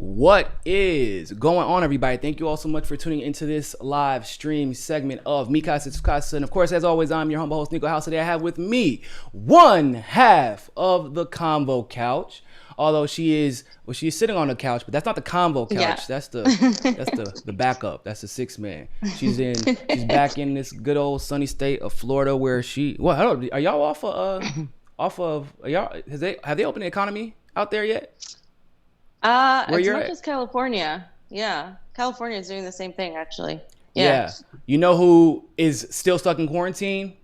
What is going on, everybody? Thank you all so much for tuning into this live stream segment of Mi Casa Tu Casa. And of course, as always, I'm your humble host, Niko. House. Today I have with me one half of the Convo couch. Although she's sitting on the couch, but that's not the Convo couch. Yeah. That's the backup. That's the sixth man. She's back in this good old sunny state of Florida where are y'all have they opened the economy out there yet? As much as California. Yeah. California is doing the same thing, actually. Yeah. You know who is still stuck in quarantine?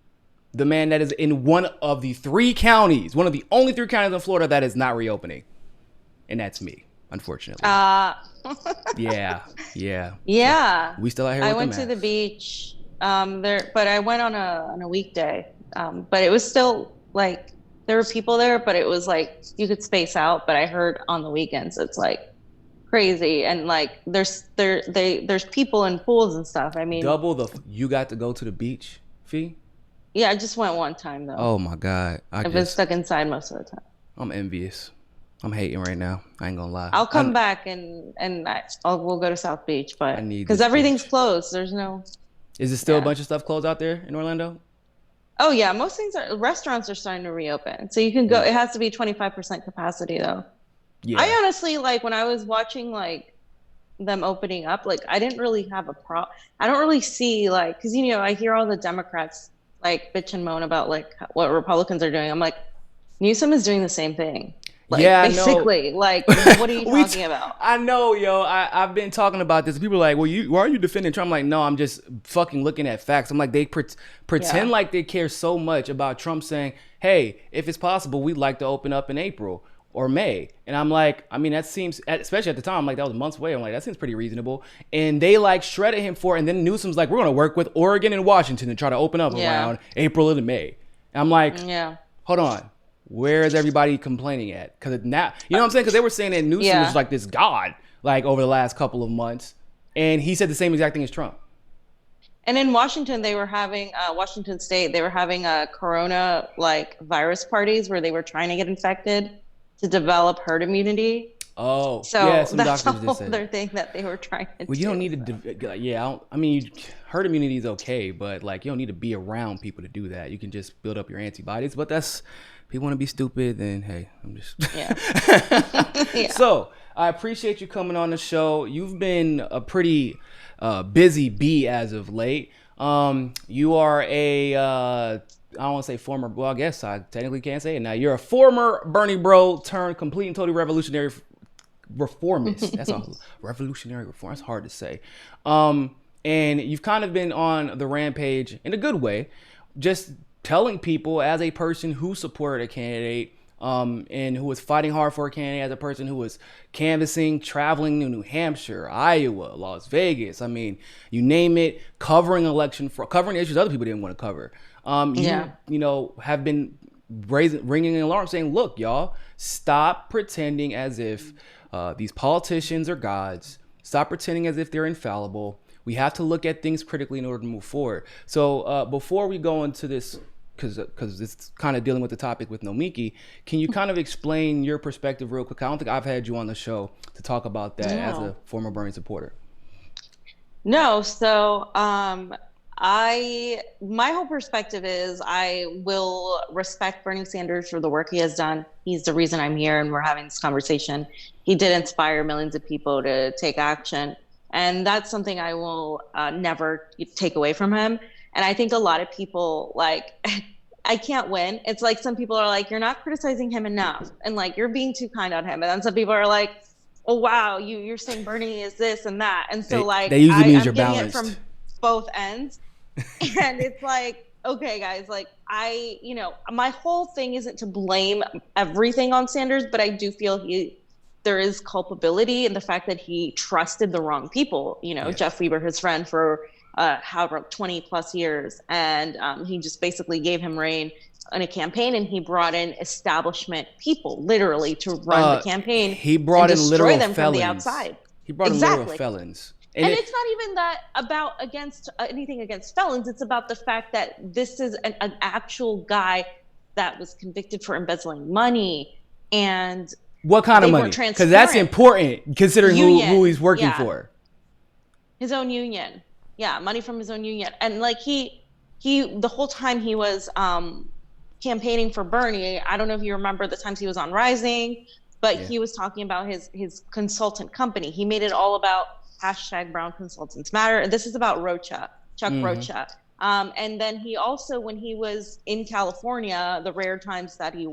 The man that is in one of the only 3 counties in Florida that is not reopening. And that's me, unfortunately. Yeah. So we still out here. I went to the beach but I went on a weekday. But it was still like there were people there, but it was like you could space out. But I heard on the weekends it's like crazy, and like there's people in pools and stuff. I mean, you got to go to the beach fee? Yeah, I just went one time though. Oh my God. I've been stuck inside most of the time. I'm envious. I'm hating right now. I ain't gonna lie. I'll come back and we'll go to South Beach, but because everything's closed, there's no. Is it still a bunch of stuff closed out there in Orlando? Oh yeah, most restaurants are starting to reopen, so you can go. It has to be 25% capacity though. Yeah. I honestly, like, when I was watching like them opening up, like I didn't really have a problem. I don't really see like, because I hear all the Democrats like bitch and moan about like what Republicans are doing. I'm like, Newsom is doing the same thing. Like, yeah, basically, like, what are you talking about? I know, yo. I've been talking about this. People are like, well, why are you defending Trump? I'm like, no, I'm just fucking looking at facts. I'm like, they pretend like they care so much about Trump saying, hey, if it's possible, we'd like to open up in April or May. And I'm like, I mean, that seems, especially at the time, I'm like, that was months away. I'm like, that seems pretty reasonable. And they like shredded him for it. And then Newsom's like, we're going to work with Oregon and Washington to try to open up around April and May. And I'm like, hold on. Where is everybody complaining at? Because now, you know what I'm saying? Because they were saying that Newsom was like this god, like over the last couple of months, and he said the same exact thing as Trump. And in Washington, they were having Washington State. They were having corona like virus parties where they were trying to get infected to develop herd immunity. Oh, so yeah, some that's a doctors whole did say other thing that they were trying to do. Well, you don't need to. Herd immunity is okay, but like you don't need to be around people to do that. You can just build up your antibodies. But that's. People want to be stupid, then hey, I'm just. Yeah. So I appreciate you coming on the show. You've been a pretty busy bee as of late. You are I don't want to say former. Well, I guess I technically can't say it now. You're a former Bernie bro turned complete and totally revolutionary reformist. That's a revolutionary reform. That's hard to say. And you've kind of been on the rampage in a good way, just telling people as a person who supported a candidate and who was fighting hard for a candidate, as a person who was canvassing, traveling to New Hampshire, Iowa, Las Vegas. I mean, you name it, covering issues other people didn't want to cover. You have been ringing an alarm saying, look, y'all, stop pretending as if these politicians are gods. Stop pretending as if they're infallible. We have to look at things critically in order to move forward. So before we go into this, because it's kind of dealing with the topic with Nomiki, can you kind of explain your perspective real quick? I don't think I've had you on the show to talk about that as a former Bernie supporter. No, so my whole perspective is I will respect Bernie Sanders for the work he has done. He's the reason I'm here and we're having this conversation. He did inspire millions of people to take action. And that's something I will never take away from him. And I think a lot of people, like, I can't win. It's like some people are like, you're not criticizing him enough. And like, you're being too kind on him. And then some people are like, oh, wow, you're saying Bernie is this and that. And so like, I'm getting it from both ends. And it's like, okay, guys, like my whole thing isn't to blame everything on Sanders, but I do feel there is culpability in the fact that he trusted the wrong people, Jeff Weber, his friend, for however 20 plus years. And he just basically gave him reign in a campaign, and he brought in establishment people literally to run the campaign. He brought in literal them felons from the outside. He brought in literal felons. And it's not even that about anything against felons. It's about the fact that this is an actual guy that was convicted for embezzling money and What kind of They money? weren't Because that's transparent. important considering who he's working Yeah. for. His own union. Yeah, money from his own union. And like he the whole time he was campaigning for Bernie, I don't know if you remember the times he was on Rising, but Yeah. he was talking about his consultant company. He made it all about hashtag Brown Consultants Matter. This is about Chuck Rocha. And then he also, when he was in California, the rare times that he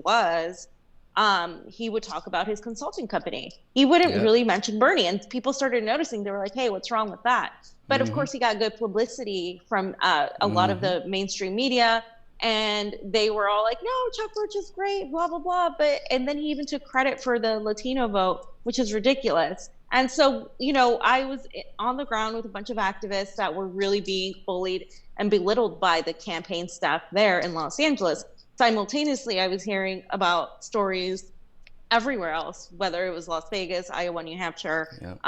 would talk about his consulting company. He wouldn't really mention Bernie, and people started noticing. They were like, hey, what's wrong with that? But of course, he got good publicity from a lot of the mainstream media, and they were all like, no, Chuck Roach is great, blah, blah, blah. And then he even took credit for the Latino vote, which is ridiculous. And so, I was on the ground with a bunch of activists that were really being bullied and belittled by the campaign staff there in Los Angeles. Simultaneously, I was hearing about stories everywhere else, whether it was Las Vegas, Iowa, New Hampshire,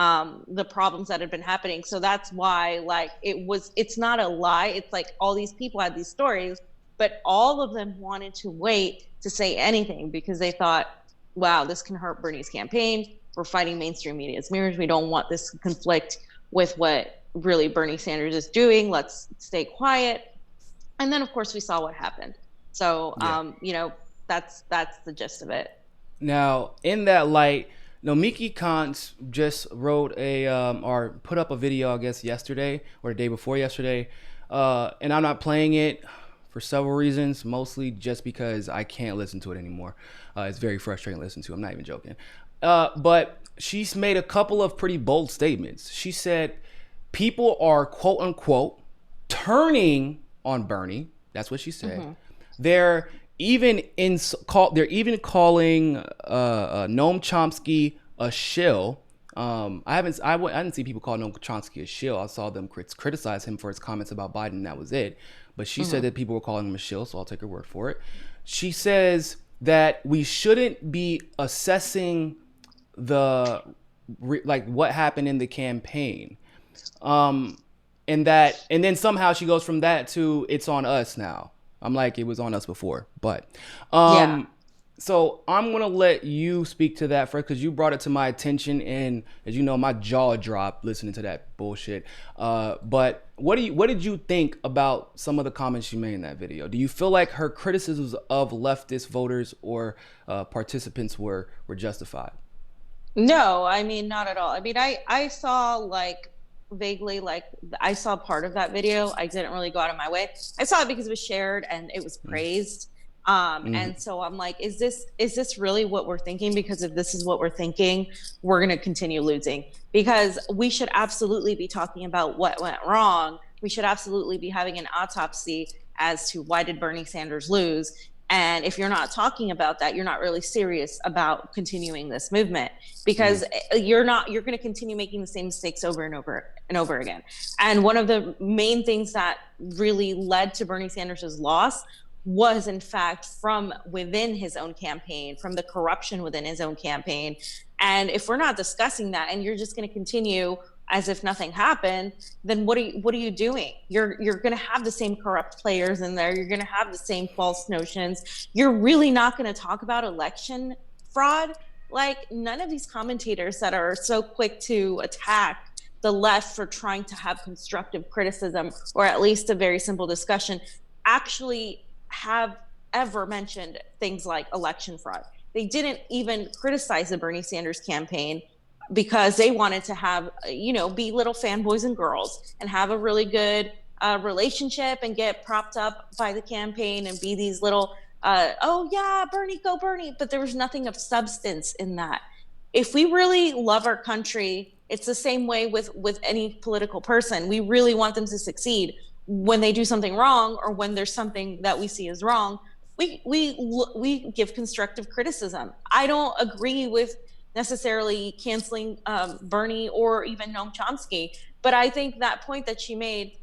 the problems that had been happening. So that's why, it's not a lie. It's like all these people had these stories, but all of them wanted to wait to say anything because they thought, wow, this can hurt Bernie's campaign. We're fighting mainstream media's mirrors. We don't want this to conflict with what really Bernie Sanders is doing. Let's stay quiet. And then, of course, we saw what happened. So, that's the gist of it. Now, in that light, Nomiki Konst just wrote or put up a video, I guess, yesterday or the day before yesterday. And I'm not playing it for several reasons, mostly just because I can't listen to it anymore. It's very frustrating to listen to. I'm not even joking. But she's made a couple of pretty bold statements. She said people are, quote unquote, turning on Bernie. That's what she said. They're even calling Noam Chomsky a shill. I didn't see people call Noam Chomsky a shill. I saw them criticize him for his comments about Biden, and that was it. But she said that people were calling him a shill, so I'll take her word for it. She says that we shouldn't be assessing what happened in the campaign. And then somehow she goes from that to it's on us now. I'm like, it was on us before, but so I'm gonna let you speak to that first because you brought it to my attention, and as you know, my jaw dropped listening to that bullshit. But what did you think about some of the comments she made in that video? Do you feel like her criticisms of leftist voters or participants were justified? No, I mean, not at all. I mean, I saw vaguely, I saw part of that video. I didn't really go out of my way. I saw it because it was shared and it was praised. And so I'm like, is this really what we're thinking? Because if this is what we're thinking, we're going to continue losing, because we should absolutely be talking about what went wrong. We should absolutely be having an autopsy as to why did Bernie Sanders lose. And if you're not talking about that, you're not really serious about continuing this movement, because you're going to continue making the same mistakes over and over and over again. And one of the main things that really led to Bernie Sanders' loss was, in fact, from within his own campaign, from the corruption within his own campaign. And if we're not discussing that, and you're just going to continue as if nothing happened, then what are you doing? You're going to have the same corrupt players in there. You're going to have the same false notions. You're really not going to talk about election fraud. Like, none of these commentators that are so quick to attack the left for trying to have constructive criticism, or at least a very simple discussion, actually have ever mentioned things like election fraud. They didn't even criticize the Bernie Sanders campaign because they wanted to have, be little fanboys and girls and have a really good relationship and get propped up by the campaign and be these little, oh yeah, Bernie, go Bernie. But there was nothing of substance in that. If we really love our country, it's the same way with any political person. We really want them to succeed. When they do something wrong, or when there's something that we see as wrong, we give constructive criticism. I don't agree with necessarily canceling Bernie or even Noam Chomsky, but I think that point that she made,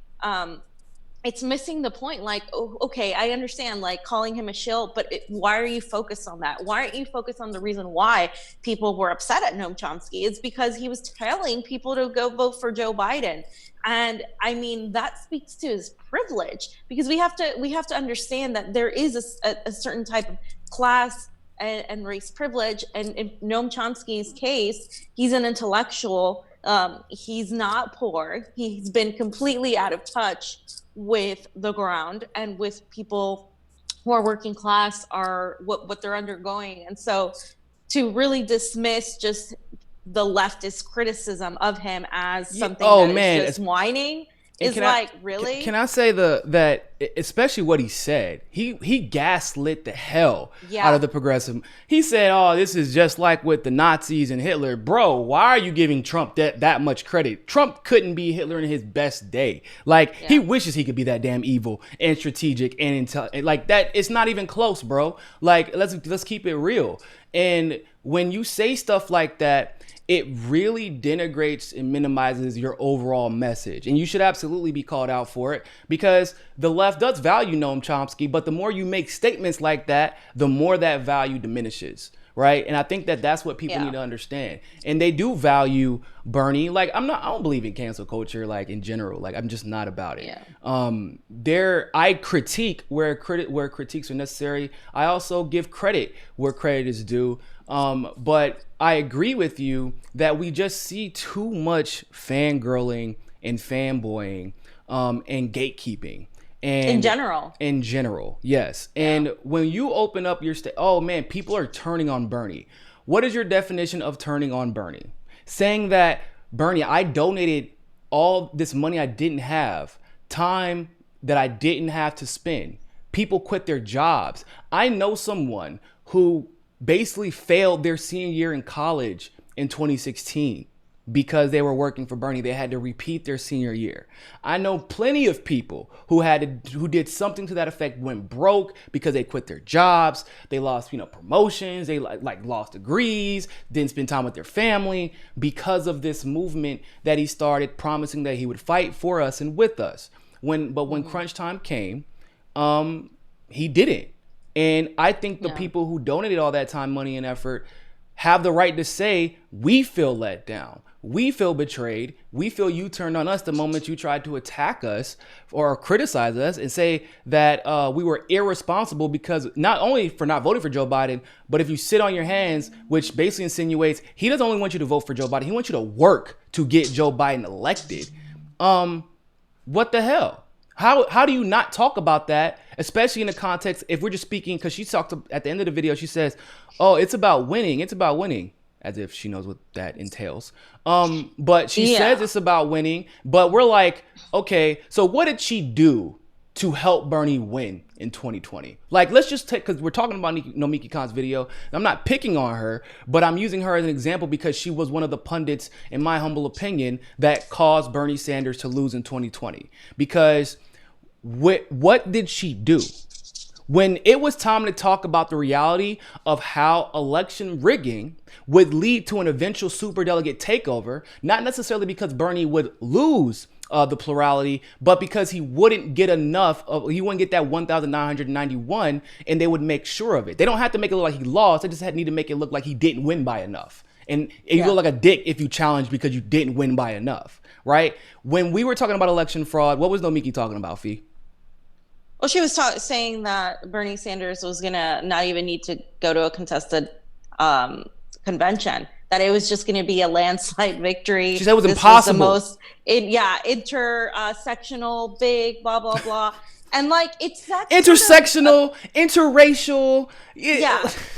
it's missing the point. Like, okay, I understand, like, calling him a shill, but why are you focused on that? Why aren't you focused on the reason why people were upset at Noam Chomsky? It's because he was telling people to go vote for Joe Biden. And I mean, that speaks to his privilege, because we have to understand that there is a certain type of class and race privilege. And in Noam Chomsky's case, he's an intellectual. He's not poor. He's been completely out of touch with the ground and with people who are working class, are what they're undergoing. And so to really dismiss just the leftist criticism of him as something is just whining is like, really? Can I say that especially what he said, he gaslit the hell out of the progressive. He said, "Oh, this is just like with the Nazis and Hitler." Bro, why are you giving Trump that much credit? Trump couldn't be Hitler in his best day. Like, he wishes he could be that damn evil and strategic and like that. It's not even close, bro. Like, let's keep it real. And when you say stuff like that, it really denigrates and minimizes your overall message. And you should absolutely be called out for it, because the left does value Noam Chomsky, but the more you make statements like that, the more that value diminishes, right? And I think that's what people need to understand. And they do value Bernie. Like, I don't believe in cancel culture, like, in general. Like, I'm just not about it. I critique where critiques are necessary. I also give credit where credit is due. But I agree with you that we just see too much fangirling and fanboying, and gatekeeping. And in general, yes. And when you open up your oh man, people are turning on Bernie. What is your definition of turning on Bernie? Saying that, Bernie, I donated all this money I didn't have, time that I didn't have to spend. People quit their jobs. I know someone who basically failed their senior year in college in 2016 because they were working for Bernie. They had to repeat their senior year. I know plenty of people who did something to that effect, went broke because they quit their jobs. They lost, promotions. They like lost degrees, didn't spend time with their family because of this movement that he started, promising that he would fight for us and with us. When crunch time came, he didn't. And I think the people who donated all that time, money, and effort have the right to say, we feel let down. We feel betrayed. We feel you turned on us the moment you tried to attack us or criticize us and say that we were irresponsible because not only for not voting for Joe Biden, but if you sit on your hands, which basically insinuates he doesn't only want you to vote for Joe Biden, he wants you to work to get Joe Biden elected. What the hell? How do you not talk about that, especially in the context, if we're just speaking, because she talked at the end of the video, she says, oh, it's about winning. It's about winning, as if she knows what that entails. But she says it's about winning, but we're like, okay, so what did she do to help Bernie win in 2020? Like, let's just take, because we're talking about Nomiki Konst's video. I'm not picking on her, but I'm using her as an example because she was one of the pundits, in my humble opinion, that caused Bernie Sanders to lose in 2020. Because what did she do? When it was time to talk about the reality of how election rigging would lead to an eventual superdelegate takeover, not necessarily because Bernie would lose the plurality, but because he wouldn't get enough he wouldn't get that 1,991, and they would make sure of it. They don't have to make it look like he lost. They just need to make it look like he didn't win by enough. And you look like a dick if you challenge because you didn't win by enough, right? When we were talking about election fraud, what was Nomiki talking about, Fee? Well, she was saying that Bernie Sanders was going to not even need to go to a contested convention, that it was just going to be a landslide victory. She said it was impossible. Was the most, intersectional, big, blah, blah, blah. And like, it's that intersectional, interracial.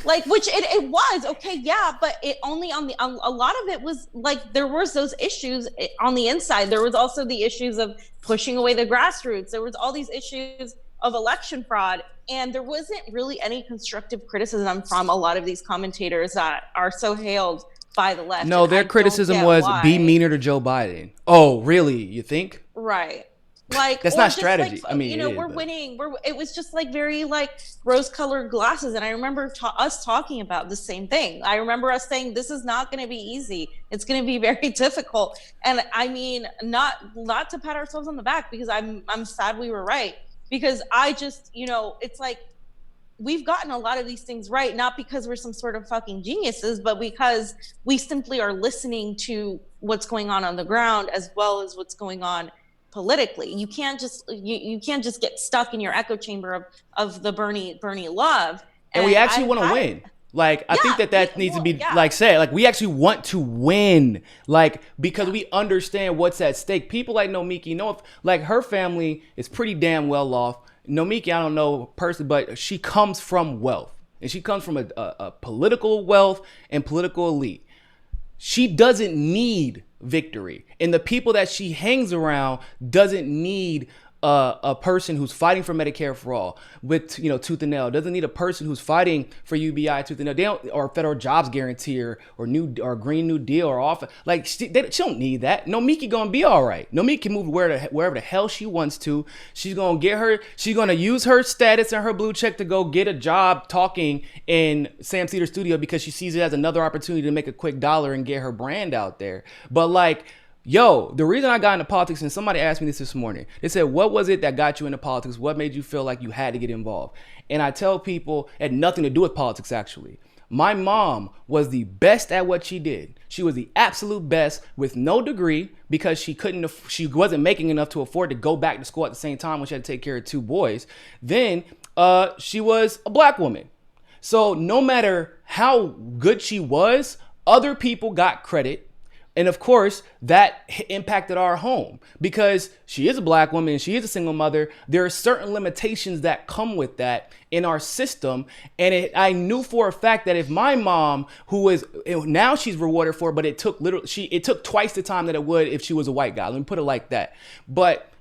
Like, which it was, okay, but it only on a lot of it was like, there was those issues on the inside. There was also the issues of pushing away the grassroots. There was all these issues of election fraud, and there wasn't really any constructive criticism from a lot of these commentators that are so hailed by the left. No, their criticism was be meaner to Joe Biden. Oh, really? You think? Right. Like, that's not strategy. Like, I mean, we're winning. It was just like very like rose-colored glasses. And I remember us talking about the same thing. I remember us saying, this is not going to be easy. It's going to be very difficult. And I mean, not to pat ourselves on the back, because I'm sad we were right. Because I just, it's like, we've gotten a lot of these things right, not because we're some sort of fucking geniuses, but because we simply are listening to what's going on the ground, as well as what's going on politically. You can't just get stuck in your echo chamber of the Bernie love. And we actually want to win. Like, I think that needs to be like said, like we actually want to win, like, because we understand what's at stake. People like Nomiki know if like her family is pretty damn well off. Nomiki, I don't know personally, but she comes from wealth, and she comes from a political wealth and political elite. She doesn't need victory, and the people that she hangs around doesn't need a person who's fighting for Medicare for all with tooth and nail. Doesn't need a person who's fighting for UBI tooth and nail. They don't, or federal jobs guarantee or Green New Deal or off. Like she don't need that. Nomiki gonna be all right. Nomiki can move wherever the hell she wants to. She's gonna use her status and her blue check to go get a job talking in Sam Cedar studio because she sees it as another opportunity to make a quick dollar and get her brand out there. But like, yo, the reason I got into politics, and somebody asked me this morning, they said, what was it that got you into politics? What made you feel like you had to get involved? And I tell people it had nothing to do with politics, actually. My mom was the best at what she did. She was the absolute best with no degree because she wasn't making enough to afford to go back to school at the same time when she had to take care of 2 boys. Then she was a black woman. So no matter how good she was, other people got credit. And of course, that impacted our home because she is a black woman and she is a single mother. There are certain limitations that come with that in our system. And I knew for a fact that if my mom, now she's rewarded for it, but it took twice the time that it would if she was a white guy. Let me put it like that. But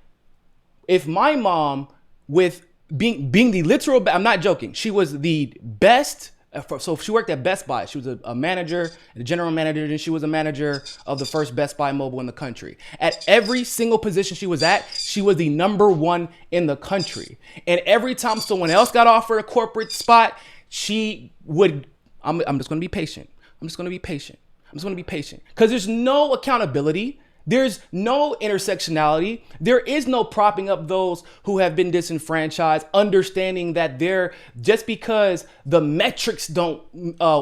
if my mom, with being the literal, I'm not joking, she was the best. So she worked at Best Buy. She was a manager, a general manager, and she was a manager of the first Best Buy mobile in the country. At every single position she was at, she was the #1 in the country. And every time someone else got offered a corporate spot, she would, I'm just going to be patient. Because there's no accountability. There's no intersectionality. There is no propping up those who have been disenfranchised, understanding that just because the metrics don't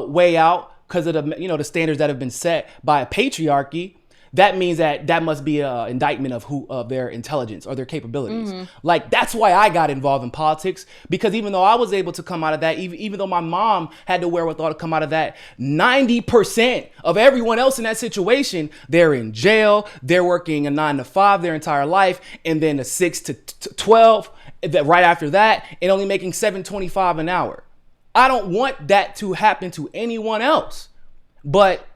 weigh out because of the standards that have been set by a patriarchy, that means that must be an indictment of their intelligence or their capabilities. Mm-hmm. Like, that's why I got involved in politics, because even though I was able to come out of that, even though my mom had the wherewithal to come out of that, 90% of everyone else in that situation, they're in jail, they're working a 9 to 5 their entire life, and then a 6 to 12 right after that, and only making $7.25 an hour. I don't want that to happen to anyone else, but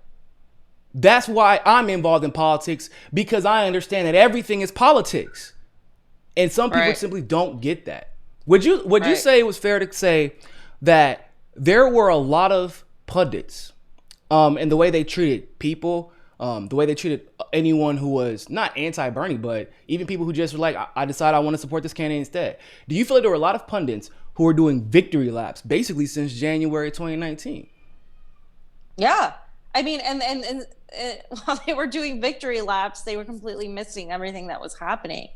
that's why I'm involved in politics, because I understand that everything is politics. And some people simply don't get that. Would you say it was fair to say that there were a lot of pundits and the way they treated people, the way they treated anyone who was not anti-Bernie, but even people who just were like, I decided I want to support this candidate instead. Do you feel like there were a lot of pundits who were doing victory laps basically since January 2019? Yeah. I mean, and while they were doing victory laps, they were completely missing everything that was happening.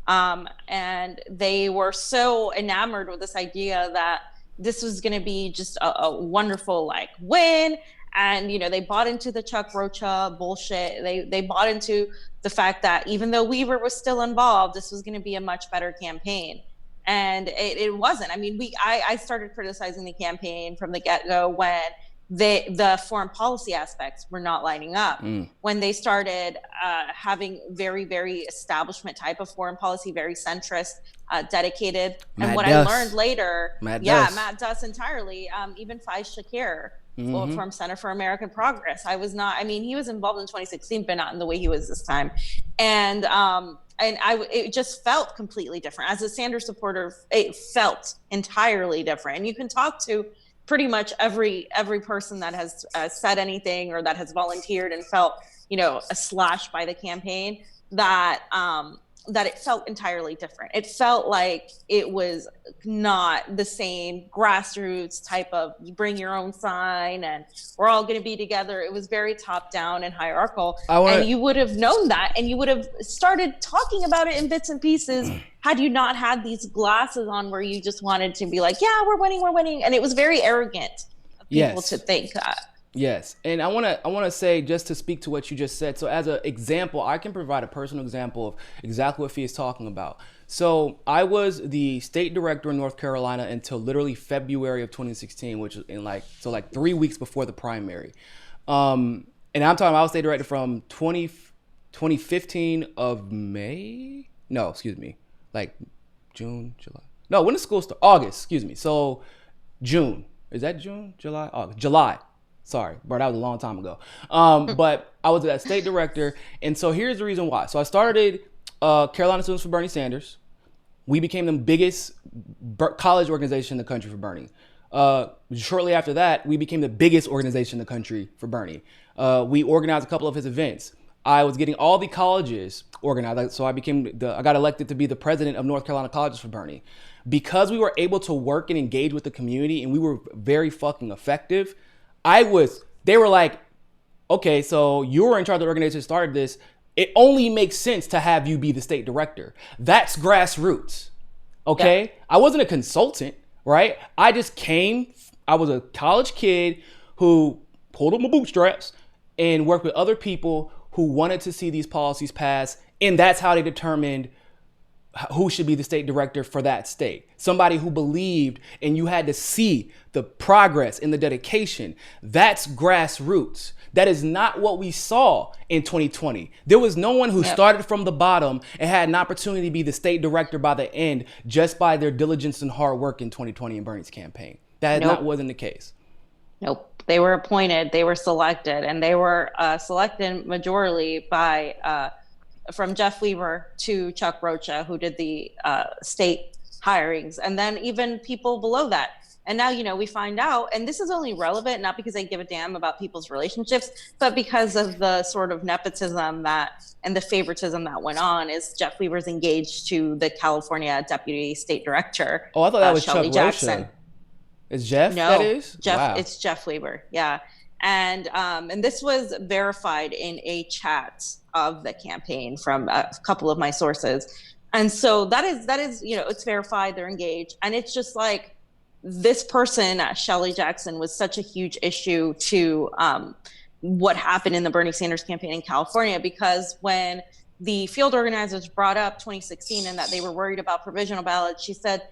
And they were so enamored with this idea that this was going to be just a wonderful win. And, they bought into the Chuck Rocha bullshit. They bought into the fact that even though Weaver was still involved, this was going to be a much better campaign. And it wasn't. I mean, I started criticizing the campaign from the get-go when the foreign policy aspects were not lining up. When they started having very, very establishment type of foreign policy, very centrist, dedicated. And what I learned later, Matt Duss entirely, even Faiz Shakir from Center for American Progress. He was involved in 2016, but not in the way he was this time. And it just felt completely different. As a Sanders supporter, it felt entirely different. And you can talk to pretty much every person that has said anything or that has volunteered and felt, a slash by the campaign, that it felt entirely different. It felt like it was not the same grassroots type of you bring your own sign and we're all going to be together. It was very top down and hierarchical. And you would have known that, and you would have started talking about it in bits and pieces had you not had these glasses on where you just wanted to be like, yeah, we're winning. And it was very arrogant of people to think that. Yes. And I want to say, just to speak to what you just said. So as an example, I can provide a personal example of exactly what Fee is talking about. So I was the state director in North Carolina until literally February of 2016, which is like 3 weeks before the primary. And I'm talking about I was state director from 2015 of May. No, excuse me. Like June, July. No, when did school start? August, excuse me. So June. Is that June? July? August. July. Sorry, bro, that was a long time ago. But I was that state director. And so here's the reason why. So I started Carolina Students for Bernie Sanders. We became the biggest college organization in the country for Bernie. Shortly after that, we became the biggest organization in the country for Bernie. We organized a couple of his events. I was getting all the colleges organized. So I got elected to be the president of North Carolina Colleges for Bernie. Because we were able to work and engage with the community and we were very fucking effective, they were like, okay, so you were in charge of the organization that started this. It only makes sense to have you be the state director. That's grassroots. Okay? Yeah. I wasn't a consultant, right? I was a college kid who pulled up my bootstraps and worked with other people who wanted to see these policies pass. And that's how they determined who should be the state director for that state. Somebody who believed, and you had to see the progress and the dedication. That's grassroots. That is not what we saw in 2020. There was no one who started from the bottom and had an opportunity to be the state director by the end just by their diligence and hard work in 2020 in Bernie's campaign. That wasn't the case. Nope. They were appointed, they were selected, and they were selected majorly by from Jeff Weaver to Chuck Rocha, who did the state hirings, and then even people below that. And now, we find out, and this is only relevant, not because I give a damn about people's relationships, but because of the sort of nepotism and the favoritism that went on, is Jeff Weaver's engaged to the California deputy state director. Oh, I thought that was Chuck Rocha. Is Jeff? No, that is? Jeff. Wow. It's Jeff Weaver. Yeah. And this was verified in a chat of the campaign from a couple of my sources. And so that is, it's verified, they're engaged. And it's just like, this person, Shelley Jackson, was such a huge issue to what happened in the Bernie Sanders campaign in California, because when the field organizers brought up 2016 and that they were worried about provisional ballots, she said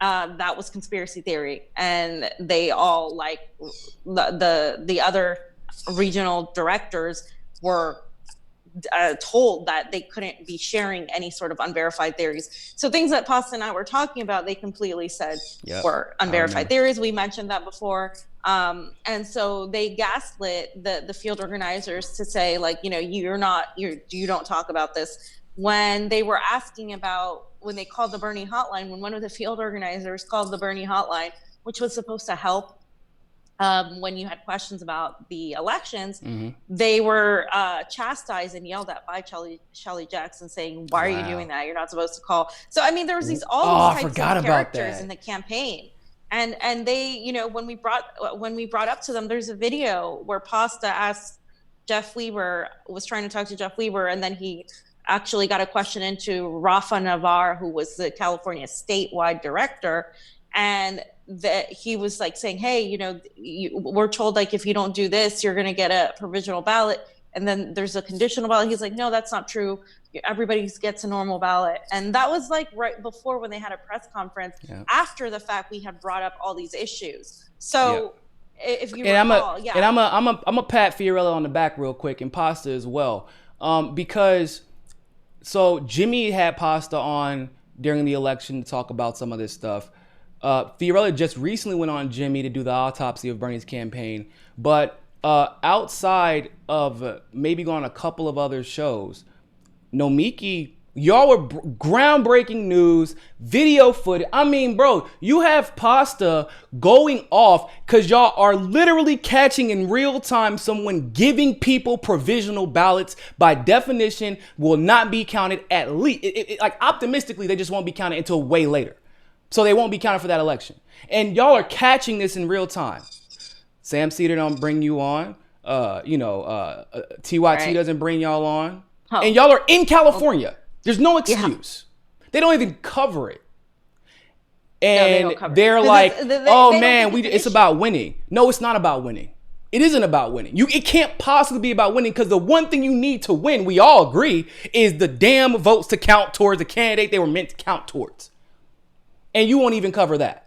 that was conspiracy theory. And they all, like, the other regional directors were told that they couldn't be sharing any sort of unverified theories. So things that Pasta and I were talking about, they completely said were unverified theories. We mentioned that before. And so they gaslit the field organizers to say, like, you don't talk about this. When they were asking about, when they called the Bernie hotline, when one of the field organizers called the Bernie hotline, which was supposed to help when you had questions about the elections, they were chastised and yelled at by Shelley Jackson, saying, why are you doing that? You're not supposed to call. So, I mean, there was these all these types of characters in the campaign. And they, when we brought up to them, there's a video where Pasta asked was trying to talk to Jeff Weaver, and then he actually got a question into Rafa Navar, who was the California statewide director. And that he was like saying, hey, we're told, like, if you don't do this, you're going to get a provisional ballot. And then there's a conditional ballot. He's like, no, that's not true. Everybody gets a normal ballot. And that was like right before, when they had a press conference after the fact, we had brought up all these issues. So if you recall, and I'm a pat Fiorello on the back real quick, and Pasta as well. Because so Jimmy had Pasta on during the election to talk about some of this stuff. Fiorello just recently went on Jimmy to do the autopsy of Bernie's campaign. But outside of maybe going on a couple of other shows, Nomiki, y'all were groundbreaking news, video footage. I mean, bro, you have Pasta going off because y'all are literally catching in real time someone giving people provisional ballots. By definition, will not be counted, at least. Like, optimistically, they just won't be counted until way later. So they won't be counted for that election. And y'all are catching this in real time. Sam Cedar don't bring you on. TYT doesn't bring y'all on. Oh. And y'all are in California. There's no excuse. They don't even cover it. And they're like, it's about winning. No, it's not about winning. It isn't about winning. It can't possibly be about winning, because the one thing you need to win, we all agree, is the damn votes to count towards the candidate they were meant to count towards. And you won't even cover that.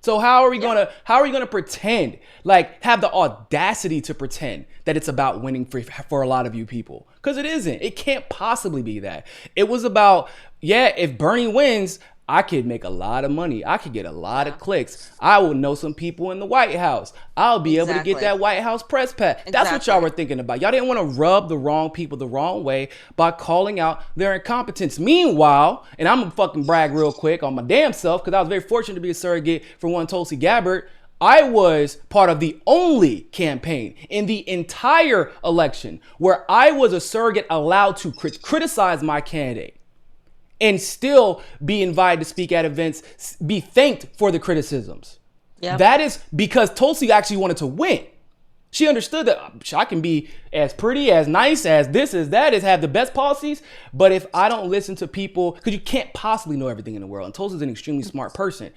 So how are we gonna pretend, like have the audacity to pretend that it's about winning for a lot of you people? Because it isn't. It can't possibly be that. It was about, if Bernie wins, I could make a lot of money. I could get a lot of clicks. I will know some people in the White House. I'll be able to get that White House press pass. That's what y'all were thinking about. Y'all didn't want to rub the wrong people the wrong way by calling out their incompetence. Meanwhile, and I'm going to fucking brag real quick on my damn self, because I was very fortunate to be a surrogate for one Tulsi Gabbard. I was part of the only campaign in the entire election where I was a surrogate allowed to criticize my candidate and still be invited to speak at events, be thanked for the criticisms. Yep. That is because Tulsi actually wanted to win. She understood that I can be as pretty, as nice, as this, as that, as have the best policies, but if I don't listen to people, because you can't possibly know everything in the world, and Tulsi's an extremely smart person.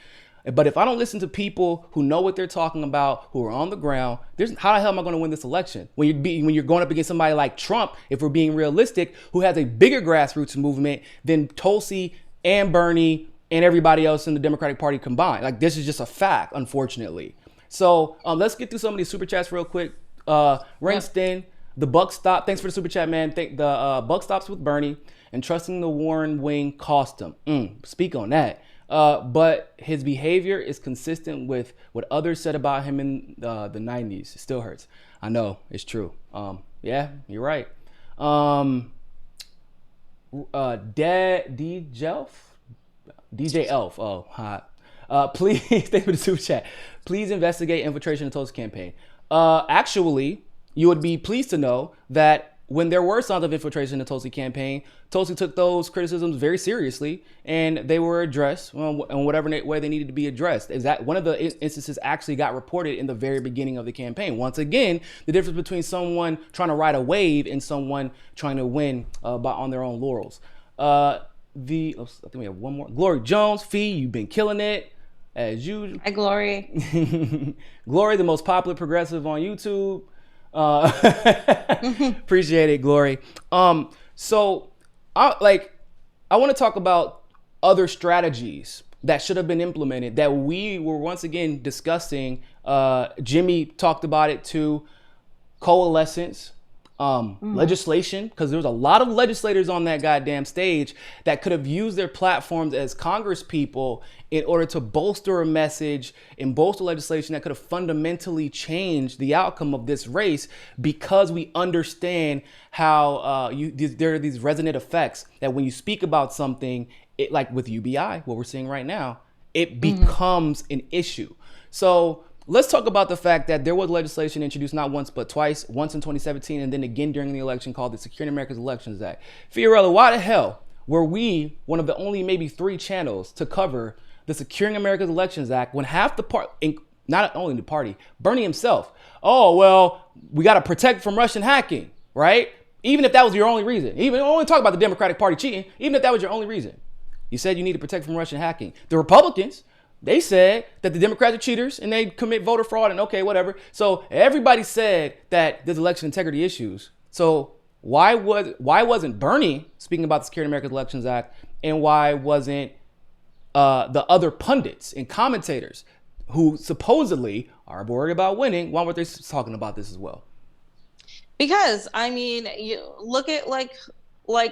But if I don't listen to people who know what they're talking about, who are on the ground, how the hell am I going to win this election? When you're going up against somebody like Trump, if we're being realistic, who has a bigger grassroots movement than Tulsi and Bernie and everybody else in the Democratic Party combined. Like, this is just a fact, unfortunately. So let's get through some of these super chats real quick. Rinston, the buck stop. Thanks for the super chat, man. The buck stops with Bernie, and trusting the Warren wing cost him. Speak on that. But his behavior is consistent with what others said about him in the 90s. It still hurts. I know, it's true. Yeah, you're right. DJ Elf. Oh, hot. Please, thank you for the super chat. Please investigate infiltration of Tulsi campaign. Actually, you would be pleased to know that when there were signs of infiltration in the Tulsi campaign, Tulsi took those criticisms very seriously, and they were addressed in whatever way they needed to be addressed. Is that one of the instances actually got reported in the very beginning of the campaign? Once again, the difference between someone trying to ride a wave and someone trying to win on their own laurels. I think we have one more. Glory Jones, Fee, you've been killing it as usual. Hi, Glory. Glory, the most popular progressive on YouTube. Appreciate it, Glory. So I want to talk about other strategies that should have been implemented that we were once again discussing. Jimmy talked about it too. Coalescence, legislation, because there was a lot of legislators on that goddamn stage that could have used their platforms as Congress people in order to bolster a message and bolster legislation that could have fundamentally changed the outcome of this race, because we understand how there are these resonant effects that when you speak about something, it, like with UBI, what we're seeing right now, it becomes an issue. So let's talk about the fact that there was legislation introduced not once but twice, once in 2017 and then again during the election, called the Securing America's Elections Act. Fiorella, why the hell were we one of the only maybe 3 channels to cover the Securing America's Elections Act when half the party, not only the party, Bernie himself, oh, well, we got to protect from Russian hacking, right? Even if that was your only reason, even only talk about the Democratic Party cheating, even if that was your only reason, you said you need to protect from Russian hacking. The Republicans, they said that the Democrats are cheaters and they commit voter fraud and okay, whatever. So everybody said that there's election integrity issues. So why wasn't Bernie speaking about the Securing America's Elections Act, and why wasn't the other pundits and commentators who supposedly are worried about winning, why weren't they talking about this as well? Because, I mean, you look at like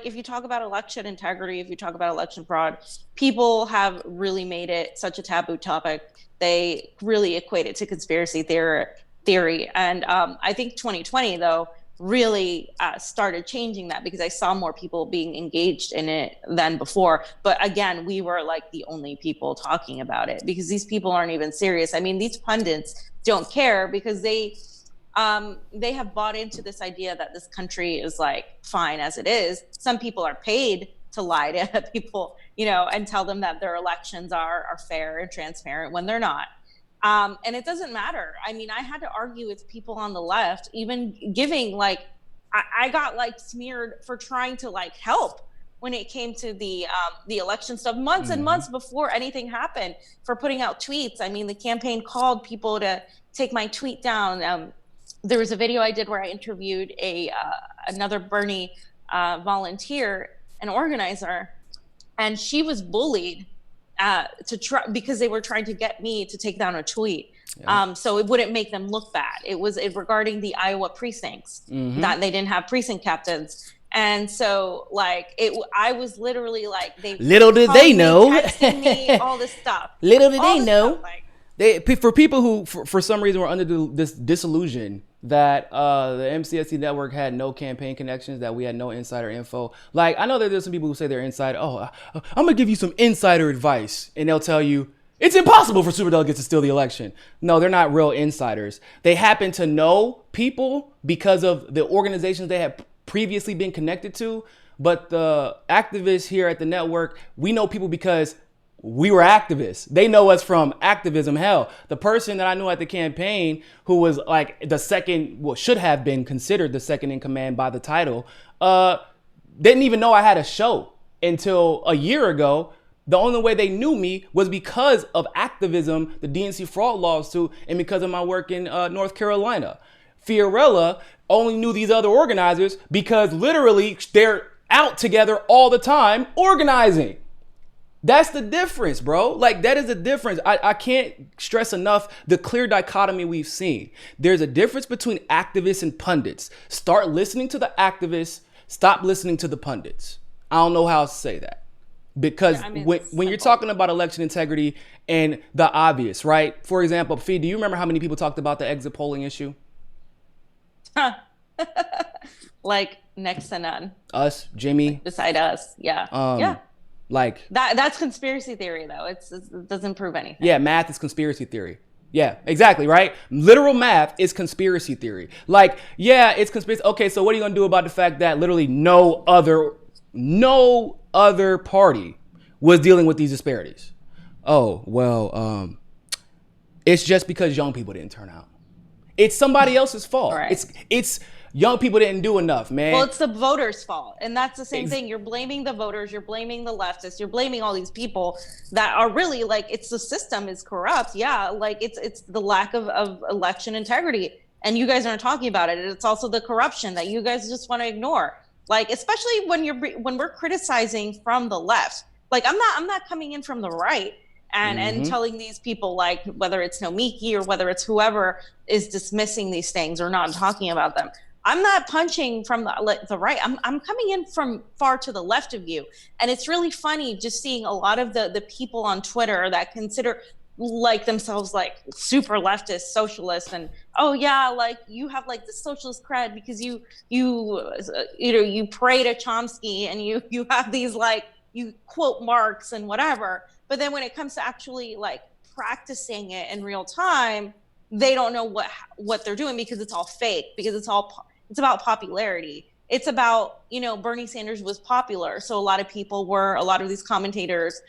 if you talk about election integrity, if you talk about election fraud, people have really made it such a taboo topic. They really equate it to conspiracy theory. And I think 2020, though, really started changing that, because I saw more people being engaged in it than before. But again, we were like the only people talking about it, because these people aren't even serious. I mean, these pundits don't care, because they have bought into this idea that this country is like fine as it is. Some people are paid to lie to people, and tell them that their elections are fair and transparent when they're not. And it doesn't matter. I mean, I had to argue with people on the left, even giving I got smeared for trying to help when it came to the election stuff months and months before anything happened, for putting out tweets. I mean, the campaign called people to take my tweet down. there was a video I did where I interviewed another Bernie volunteer, an organizer, and she was bullied because they were trying to get me to take down a tweet. Yeah. So it wouldn't make them look bad. It was regarding the Iowa precincts, that they didn't have precinct captains. And so I was literally like, little did they know, texting me all this stuff. Little did they know. For people who, for some reason, were under this disillusion that the MCSC network had no campaign connections, that we had no insider info. Like, I know that there's some people who say they're insider. Oh, I'm going to give you some insider advice. And they'll tell you, it's impossible for superdelegates to steal the election. No, they're not real insiders. They happen to know people because of the organizations they have previously been connected to. But the activists here at the network, we know people because we were activists. They know us from activism. Hell, the person that I knew at the campaign who was like the second, should have been considered the second in command by the title, didn't even know I had a show until a year ago. The only way they knew me was because of activism, the DNC fraud lawsuit, and because of my work in North Carolina. Fiorella only knew these other organizers because literally they're out together all the time organizing. That's the difference, bro. Like, that is the difference. I can't stress enough the clear dichotomy we've seen. There's a difference between activists and pundits. Start listening to the activists. Stop listening to the pundits. I don't know how to say that. Because when you're talking about election integrity and the obvious, right? For example, Fee, do you remember how many people talked about the exit polling issue? Like next to none. Us, Jimmy. Beside us, yeah. Yeah. Like that's conspiracy theory, though. It doesn't prove anything. Yeah, math is conspiracy theory. Yeah, exactly, right? Literal math is conspiracy theory. Like, yeah, it's conspiracy. Okay, so what are you gonna do about the fact that literally no other party was dealing with these disparities? Oh, well, it's just because young people didn't turn out. It's somebody else's fault. Right. It's young people didn't do enough, man. Well, it's the voters' fault. And that's the same thing. You're blaming the voters. You're blaming the leftists. You're blaming all these people that are really like, it's the system is corrupt. Yeah, like it's the lack of election integrity. And you guys aren't talking about it. It's also the corruption that you guys just want to ignore. Like, especially when we're criticizing from the left. Like, I'm not coming in from the right and telling these people, like, whether it's Nomiki or whether it's whoever is dismissing these things or not talking about them. I'm not punching from the right. I'm coming in from far to the left of you. And it's really funny just seeing a lot of the people on Twitter that consider like themselves like super leftist socialists, and oh yeah, like you have like the socialist cred because you pray to Chomsky and you have these like, you quote Marx and whatever, but then when it comes to actually like practicing it in real time, they don't know what they're doing because it's all fake, because it's about popularity. It's about, Bernie Sanders was popular, so a lot of these commentators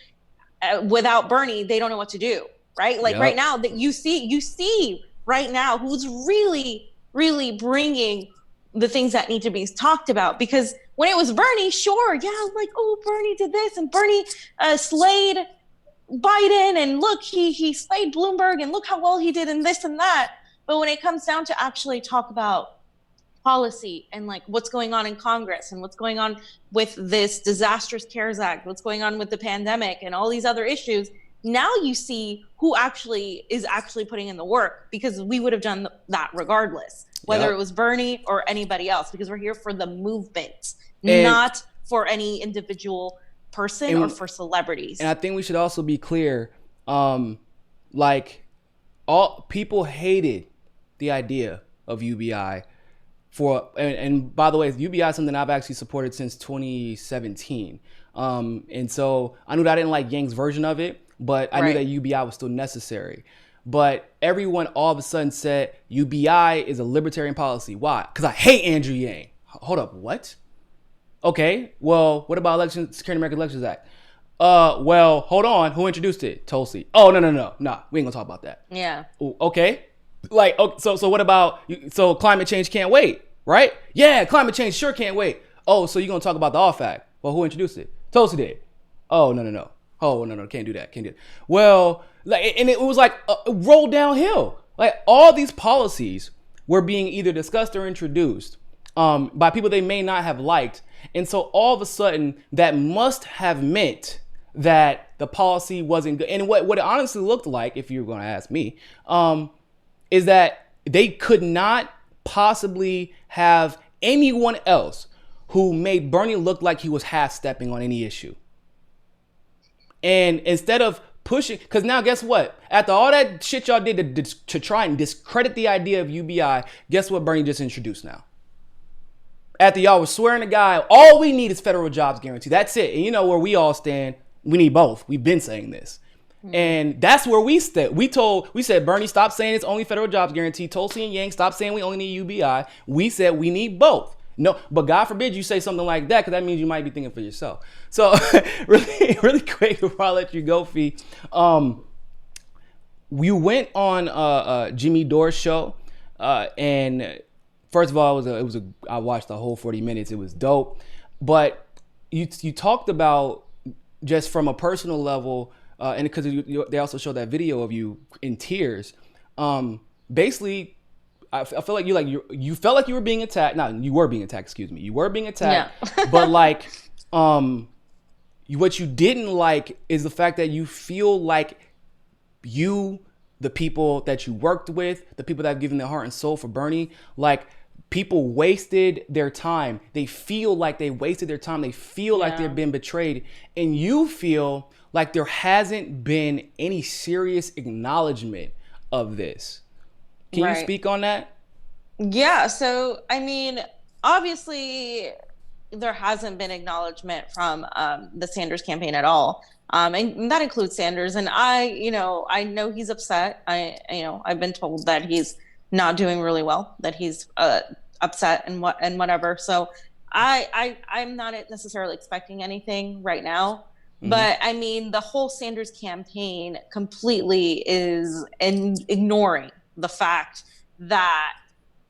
without Bernie, they don't know what to do. Right? Like, yep. Right now that you see right now who's really, really bringing the things that need to be talked about. Because when it was Bernie, sure, yeah, like, oh, Bernie did this and Bernie slayed Biden, and look, he slayed Bloomberg, and look how well he did in this and that. But when it comes down to actually talk about policy and like what's going on in Congress and what's going on with this disastrous CARES Act, what's going on with the pandemic and all these other issues, now you see who is actually putting in the work, because we would have done that regardless, whether it was Bernie or anybody else, because we're here for the movement, not for any individual person or for celebrities. And I think we should also be clear, like, all people hated the idea of UBI and by the way, UBI is something I've actually supported since 2017. And so I knew that I didn't like Yang's version of it, but I knew that UBI was still necessary. But everyone all of a sudden said UBI is a libertarian policy. Why? Because I hate Andrew Yang. Hold up, what? Okay, well, what about Security American Elections Act? Well, hold on. Who introduced it? Tulsi. Oh, no. Nah, we ain't gonna talk about that. Yeah. Ooh, okay. Like, so what about, so climate change can't wait, right? Yeah, climate change sure can't wait. Oh, so you're gonna talk about the off act. Well, who introduced it? Tulsi did. Oh, no. Oh, no, can't do that. Well, like, and it was like roll downhill. Like, all these policies were being either discussed or introduced by people they may not have liked. And so all of a sudden, that must have meant that the policy wasn't good. And what it honestly looked like, if you're going to ask me, is that they could not possibly have anyone else who made Bernie look like he was half-stepping on any issue. And instead of pushing, because now guess what? After all that shit y'all did to try and discredit the idea of UBI, guess what Bernie just introduced now? After y'all was swearing to God, all we need is federal jobs guarantee. That's it. And you know where we all stand. We need both. We've been saying this. And that's where we stood. We said, Bernie, stop saying it's only federal jobs guarantee. Tulsi and Yang, stop saying we only need UBI. We said we need both. No, but God forbid you say something like that, because that means you might be thinking for yourself. So really quick before I let you go, Fee. You went on Jimmy Dore's show, and first of all, I watched the whole 40 minutes. It was dope. But you talked about, just from a personal level, and because they also showed that video of you in tears. Basically, I feel like you felt like you were being attacked. No, you were being attacked. Excuse me. You were being attacked. Yeah. But like, what you didn't like is the fact that you feel like the people that you worked with, the people that have given their heart and soul for Bernie, like, people wasted their time. They feel like they wasted their time. They feel like they've been betrayed. And you feel like there hasn't been any serious acknowledgement of this. Can you speak on that? Yeah. So, I mean, obviously there hasn't been acknowledgement from the Sanders campaign at all. And that includes Sanders. And I know he's upset. I've been told that he's not doing really well, that he's upset and whatever. So I'm not necessarily expecting anything right now. Mm-hmm. But I mean, the whole Sanders campaign completely is ignoring the fact that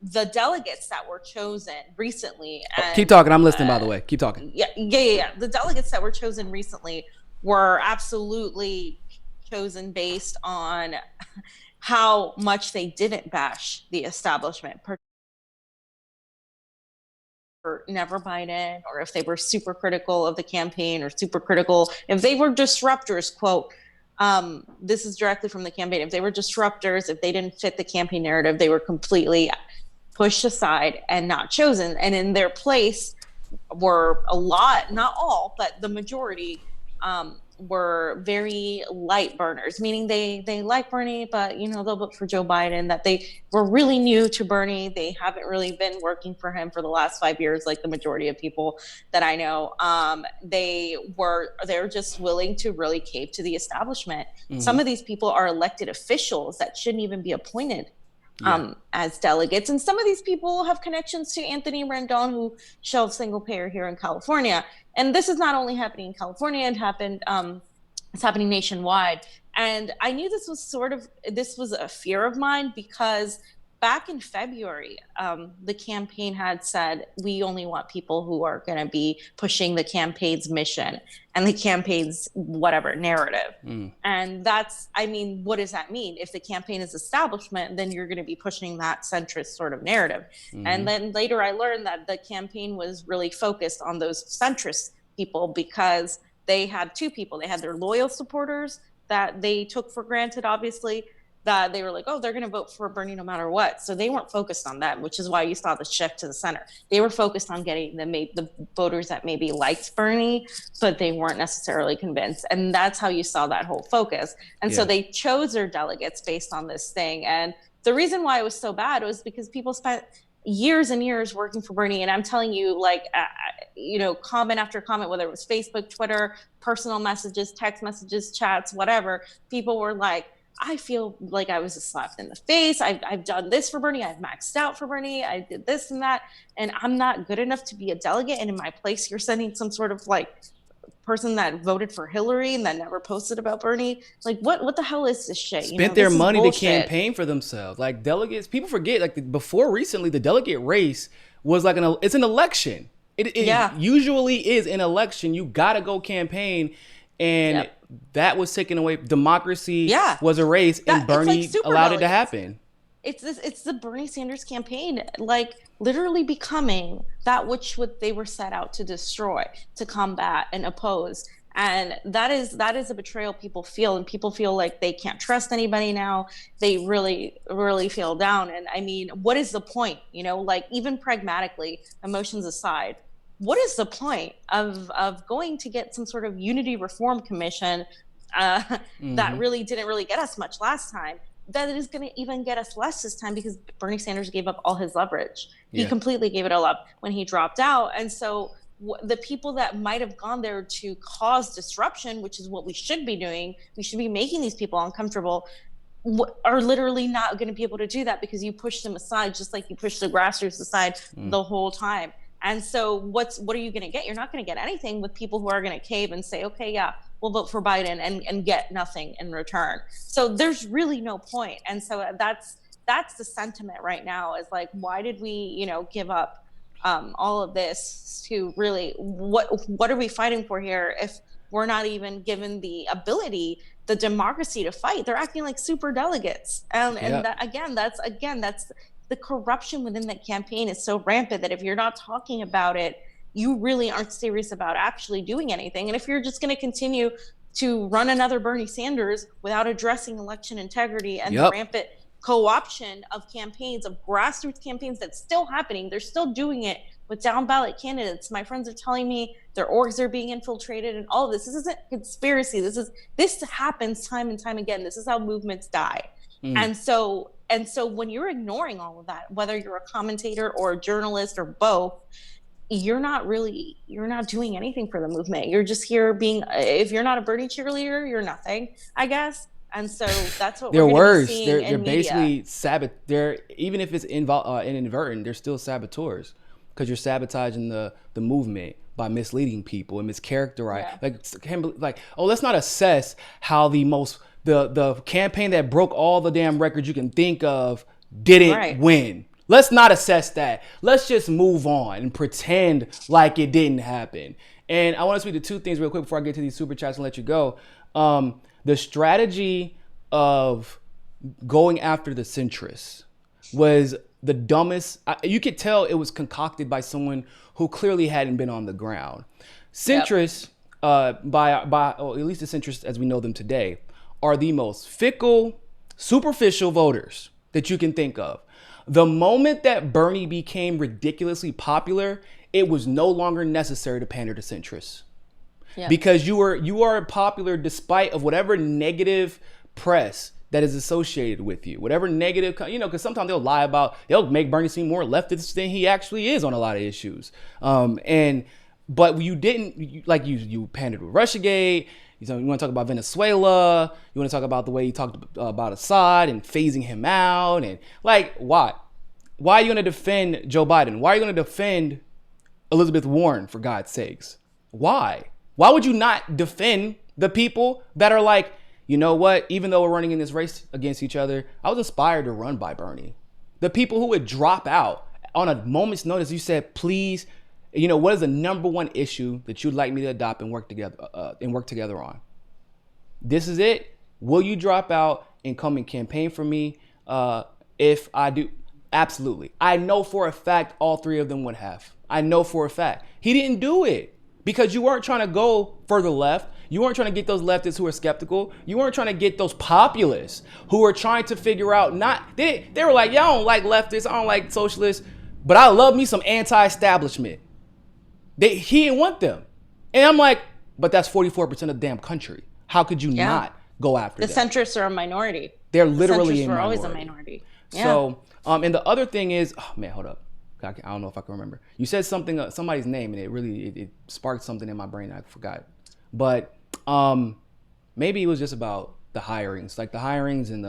the delegates that were chosen recently. And, keep talking. I'm listening, by the way. Keep talking. Yeah. The delegates that were chosen recently were absolutely chosen based on how much they didn't bash the establishment, or never Biden, or if they were super critical of the campaign, or super critical if they were disruptors, quote. This is directly from the campaign. If they were disruptors, if they didn't fit the campaign narrative, they were completely pushed aside and not chosen. And in their place were a lot, not all, but the majority were very light burners, meaning they like Bernie, but they'll vote for Joe Biden, that they were really new to Bernie. They haven't really been working for him for the last 5 years, like the majority of people that I know. They're just willing to really cave to the establishment. Mm-hmm. Some of these people are elected officials that shouldn't even be appointed as delegates. And some of these people have connections to Anthony Rendon, who shelved single payer here in California. And this is not only happening in California, it's happening nationwide. And I knew this was a fear of mine, because back in February, the campaign had said, we only want people who are going to be pushing the campaign's mission and the campaign's whatever narrative. And what does that mean? If the campaign is establishment, then you're going to be pushing that centrist sort of narrative. Mm-hmm. And then later I learned that the campaign was really focused on those centrist people, because they had two people. They had their loyal supporters that they took for granted, obviously, that they were like, oh, they're going to vote for Bernie no matter what. So they weren't focused on that, which is why you saw the shift to the center. They were focused on getting the voters that maybe liked Bernie, but they weren't necessarily convinced. And that's how you saw that whole focus. And so they chose their delegates based on this thing. And the reason why it was so bad was because people spent years and years working for Bernie. And I'm telling you, comment after comment, whether it was Facebook, Twitter, personal messages, text messages, chats, whatever, people were like, I feel like I was slapped in the face. I've done this for Bernie. I've maxed out for Bernie. I did this and that, and I'm not good enough to be a delegate. And in my place, you're sending some sort of person that voted for Hillary and that never posted about Bernie. Like, what the hell is this shit? Spent their money to campaign for themselves. Like, delegates, people forget, before recently, the delegate race was it's an election. It usually is an election. You got to go campaign. And that was taken away. Democracy was erased, and Bernie allowed it to happen. it's the Bernie Sanders campaign, like literally becoming that which what they were set out to destroy, to combat and oppose. And that is a betrayal people feel, and people feel like they can't trust anybody now. They really, really feel down. And I mean, what is the point? You know, like even pragmatically, emotions aside, what is the point of going to get some sort of unity reform commission that really didn't really get us much last time? That is going to even get us less this time, because Bernie Sanders gave up all his leverage. He completely gave it all up when he dropped out. And so the people that might have gone there to cause disruption, which is what we should be doing, we should be making these people uncomfortable, are literally not going to be able to do that, because you push them aside, just like you push the grassroots aside the whole time. And so what are you going to get? You're not going to get anything with people who are going to cave and say, okay, yeah, we'll vote for Biden, and get nothing in return. So there's really no point. And so that's the sentiment right now, is like, why did we, you know, give up all of this to really, what are we fighting for here if we're not even given the ability, the democracy to fight? They're acting like super delegates. And that's the corruption within that campaign is so rampant that if you're not talking about it, you really aren't serious about actually doing anything. And if you're just going to continue to run another Bernie Sanders without addressing election integrity and the rampant co-option of campaigns, of grassroots campaigns that's still happening, they're still doing it with down ballot candidates. My friends are telling me their orgs are being infiltrated and all of this. This isn't conspiracy. This happens time and time again. This is how movements die. And so when you're ignoring all of that, whether you're a commentator or a journalist or both, you're not doing anything for the movement. You're just here being, if you're not a Bernie cheerleader, you're nothing, I guess. And so that's what they're we're worse. seeing They're in basically they're, even if it's inadvertent, they're still saboteurs, because you're sabotaging the movement by misleading people and mischaracterizing. Like, oh, let's not assess how the campaign that broke all the damn records you can think of didn't win. Let's not assess that. Let's just move on and pretend like it didn't happen. And I want to speak to two things real quick before I get to these super chats and let you go. The strategy of going after the centrists was the dumbest. You could tell it was concocted by someone who clearly hadn't been on the ground. Centrists, or at least the centrists as we know them today, are the most fickle, superficial voters that you can think of. The moment that Bernie became ridiculously popular, it was no longer necessary to pander to centrists. Because you are popular despite of whatever negative press that is associated with you, whatever negative, because sometimes they'll make Bernie seem more leftist than he actually is on a lot of issues. But you didn't, you pandered with Russiagate. You want to talk about Venezuela. You want to talk about the way you talked about Assad and phasing him out. And like, why? Why are you going to defend Joe Biden? Why are you going to defend Elizabeth Warren, for God's sakes? Why? Why would you not defend the people that are like, you know what? Even though we're running in this race against each other, I was inspired to run by Bernie. The people who would drop out on a moment's notice, you said, please, what is the number one issue that you'd like me to adopt and work together on? This is it. Will you drop out and come and campaign for me? If I do, absolutely. I know for a fact all three of them would have. I know for a fact. He didn't do it because you weren't trying to go further left. You weren't trying to get those leftists who are skeptical. You weren't trying to get those populists who are trying to figure out they were like, yeah, I don't like leftists. I don't like socialists, but I love me some anti-establishment. He didn't want them. And I'm like, but that's 44% of the damn country. How could you not go after them? The centrists are a minority. They're literally a minority. Always a minority. Yeah. So, and the other thing is, oh man, hold up. I don't know if I can remember. You said something, somebody's name, and it sparked something in my brain. I forgot. But maybe it was just about the hirings, like the hirings and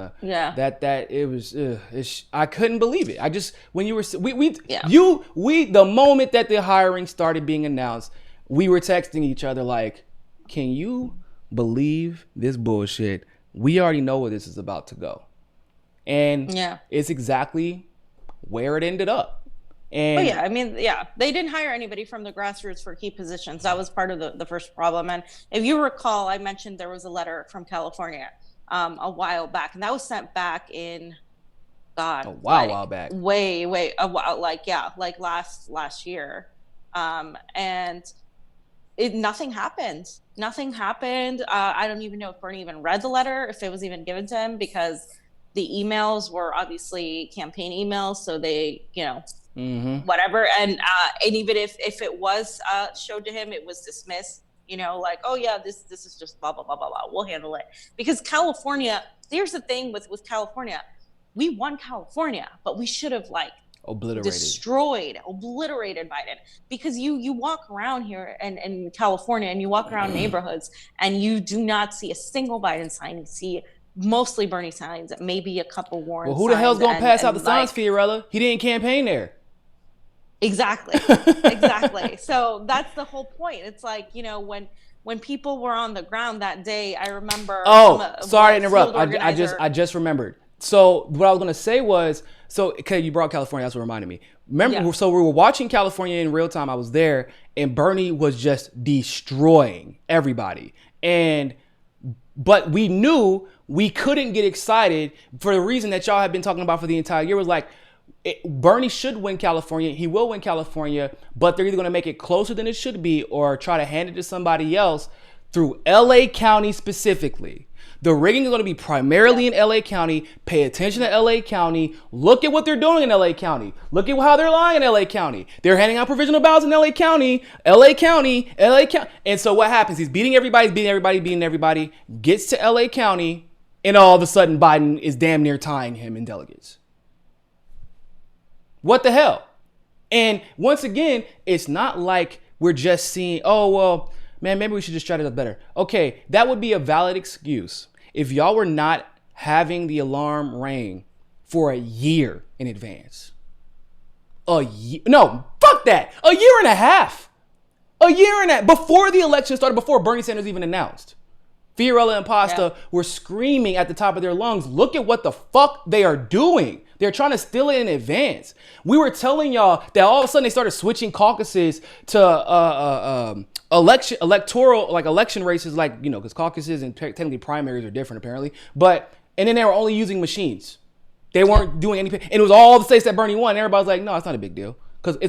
I couldn't believe it. I just, when you were, the moment that the hiring started being announced, we were texting each other like, can you believe this bullshit? We already know where this is about to go. And it's exactly where it ended up. And they didn't hire anybody from the grassroots for key positions. That was part of the first problem. And if you recall, I mentioned there was a letter from California a while back, and that was sent back in God, a while back. Way, a while, like last year. And nothing happened. Nothing happened. I don't even know if Bernie even read the letter, if it was even given to him, because the emails were obviously campaign emails. So they, whatever. And even if it was showed to him, it was dismissed, like, oh yeah, this is just blah, blah, blah, blah, blah. We'll handle it. Because California, here's the thing with California. We won California, but we should have obliterated Biden, because you walk around here and in California, and you walk around neighborhoods, and you do not see a single Biden sign. You see mostly Bernie signs, maybe a couple Warren. Well, who the hell's gonna pass out the signs, Fiorella? He didn't campaign there. Exactly. So that's the whole point. It's like, when people were on the ground that day, I remember. Oh, sorry to interrupt. I just remembered. So what I was gonna say was, okay, you brought California. That's what reminded me. Remember, So we were watching California in real time. I was there, and Bernie was just destroying everybody. But we knew we couldn't get excited for the reason that y'all have been talking about for the entire year. Was like, Bernie should win California. He will win California, but they're either going to make it closer than it should be or try to hand it to somebody else through LA County specifically. The rigging is going to be primarily in LA County. Pay attention to LA County. Look at what they're doing in LA County. Look at how they're lying in LA County. They're handing out provisional ballots in LA County. And so what happens? He's beating everybody, gets to LA County, and all of a sudden Biden is damn near tying him in delegates. What the hell? And once again, it's not like we're just seeing, oh, well, man, maybe we should just try to do better. Okay, that would be a valid excuse if y'all were not having the alarm ring for a year in advance. No, fuck that. A year and a half. Before the election started, before Bernie Sanders even announced. Fiorella and Pasta were screaming at the top of their lungs, look at what the fuck they are doing. They're trying to steal it in advance. We were telling y'all that all of a sudden they started switching caucuses to election races, like, because caucuses and technically primaries are different apparently. And then they were only using machines. They weren't doing anything. And it was all the states that Bernie won. And everybody's like, no, it's not a big deal.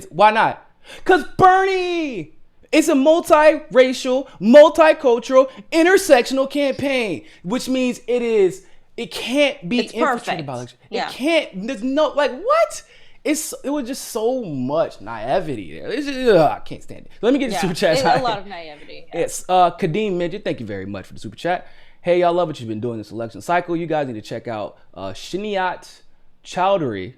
Why not? Because Bernie! It's a multiracial, multicultural, intersectional campaign, which means it can't be infiltrated by election. Yeah. It can't. There's no, like, what? It was just so much naivety there. It's just, I can't stand it. Let me get the super chat. A lot of naivety. Yeah. Yes. Kadeem Midget, thank you very much for the super chat. Hey, y'all, love what you've been doing this election cycle. You guys need to check out Shiniyat Chowdhury.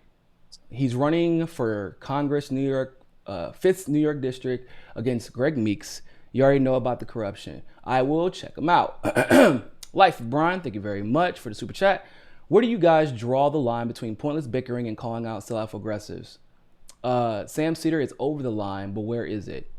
He's running for Congress, New York, 5th New York District against Greg Meeks. You already know about the corruption. I will check him out. Life of Brian, thank you very much for the super chat. Where do you guys draw the line between pointless bickering and calling out sellout progressives? Sam Cedar, it's over the line, but where is it?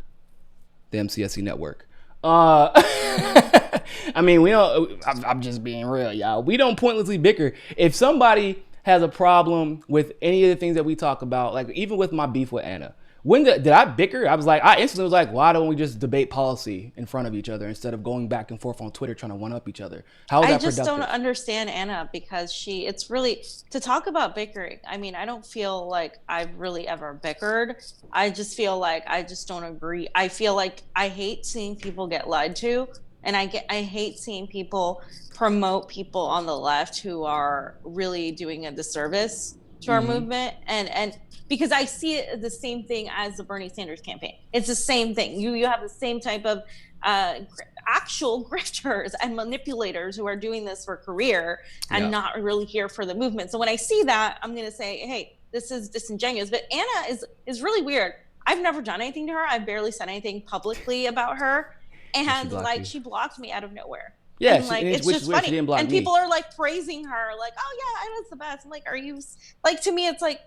The MCSC network. I mean, we don't. I'm just being real, y'all. We don't pointlessly bicker. If somebody has a problem with any of the things that we talk about, like even with my beef with Anna, did I bicker? I instantly was like, why don't we just debate policy in front of each other instead of going back and forth on Twitter trying to one up each other? How is that productive? I just don't understand Anna, because it's really, to talk about bickering, I mean, I don't feel like I've really ever bickered. I just feel like I just don't agree. I feel like I hate seeing people get lied to, and I hate seeing people promote people on the left who are really doing a disservice to our movement, and because I see it the same thing as the Bernie Sanders campaign. It's the same thing. You have the same type of actual grifters and manipulators who are doing this for career and not really here for the movement. So when I see that, I'm going to say, hey, this is disingenuous. But Anna is really weird. I've never done anything to her. I've barely said anything publicly about her. And she blocked me out of nowhere. Yeah, and, it's just funny. And people are like praising her, like, oh yeah, Anna's the best. I'm like, are you, like, to me, it's like,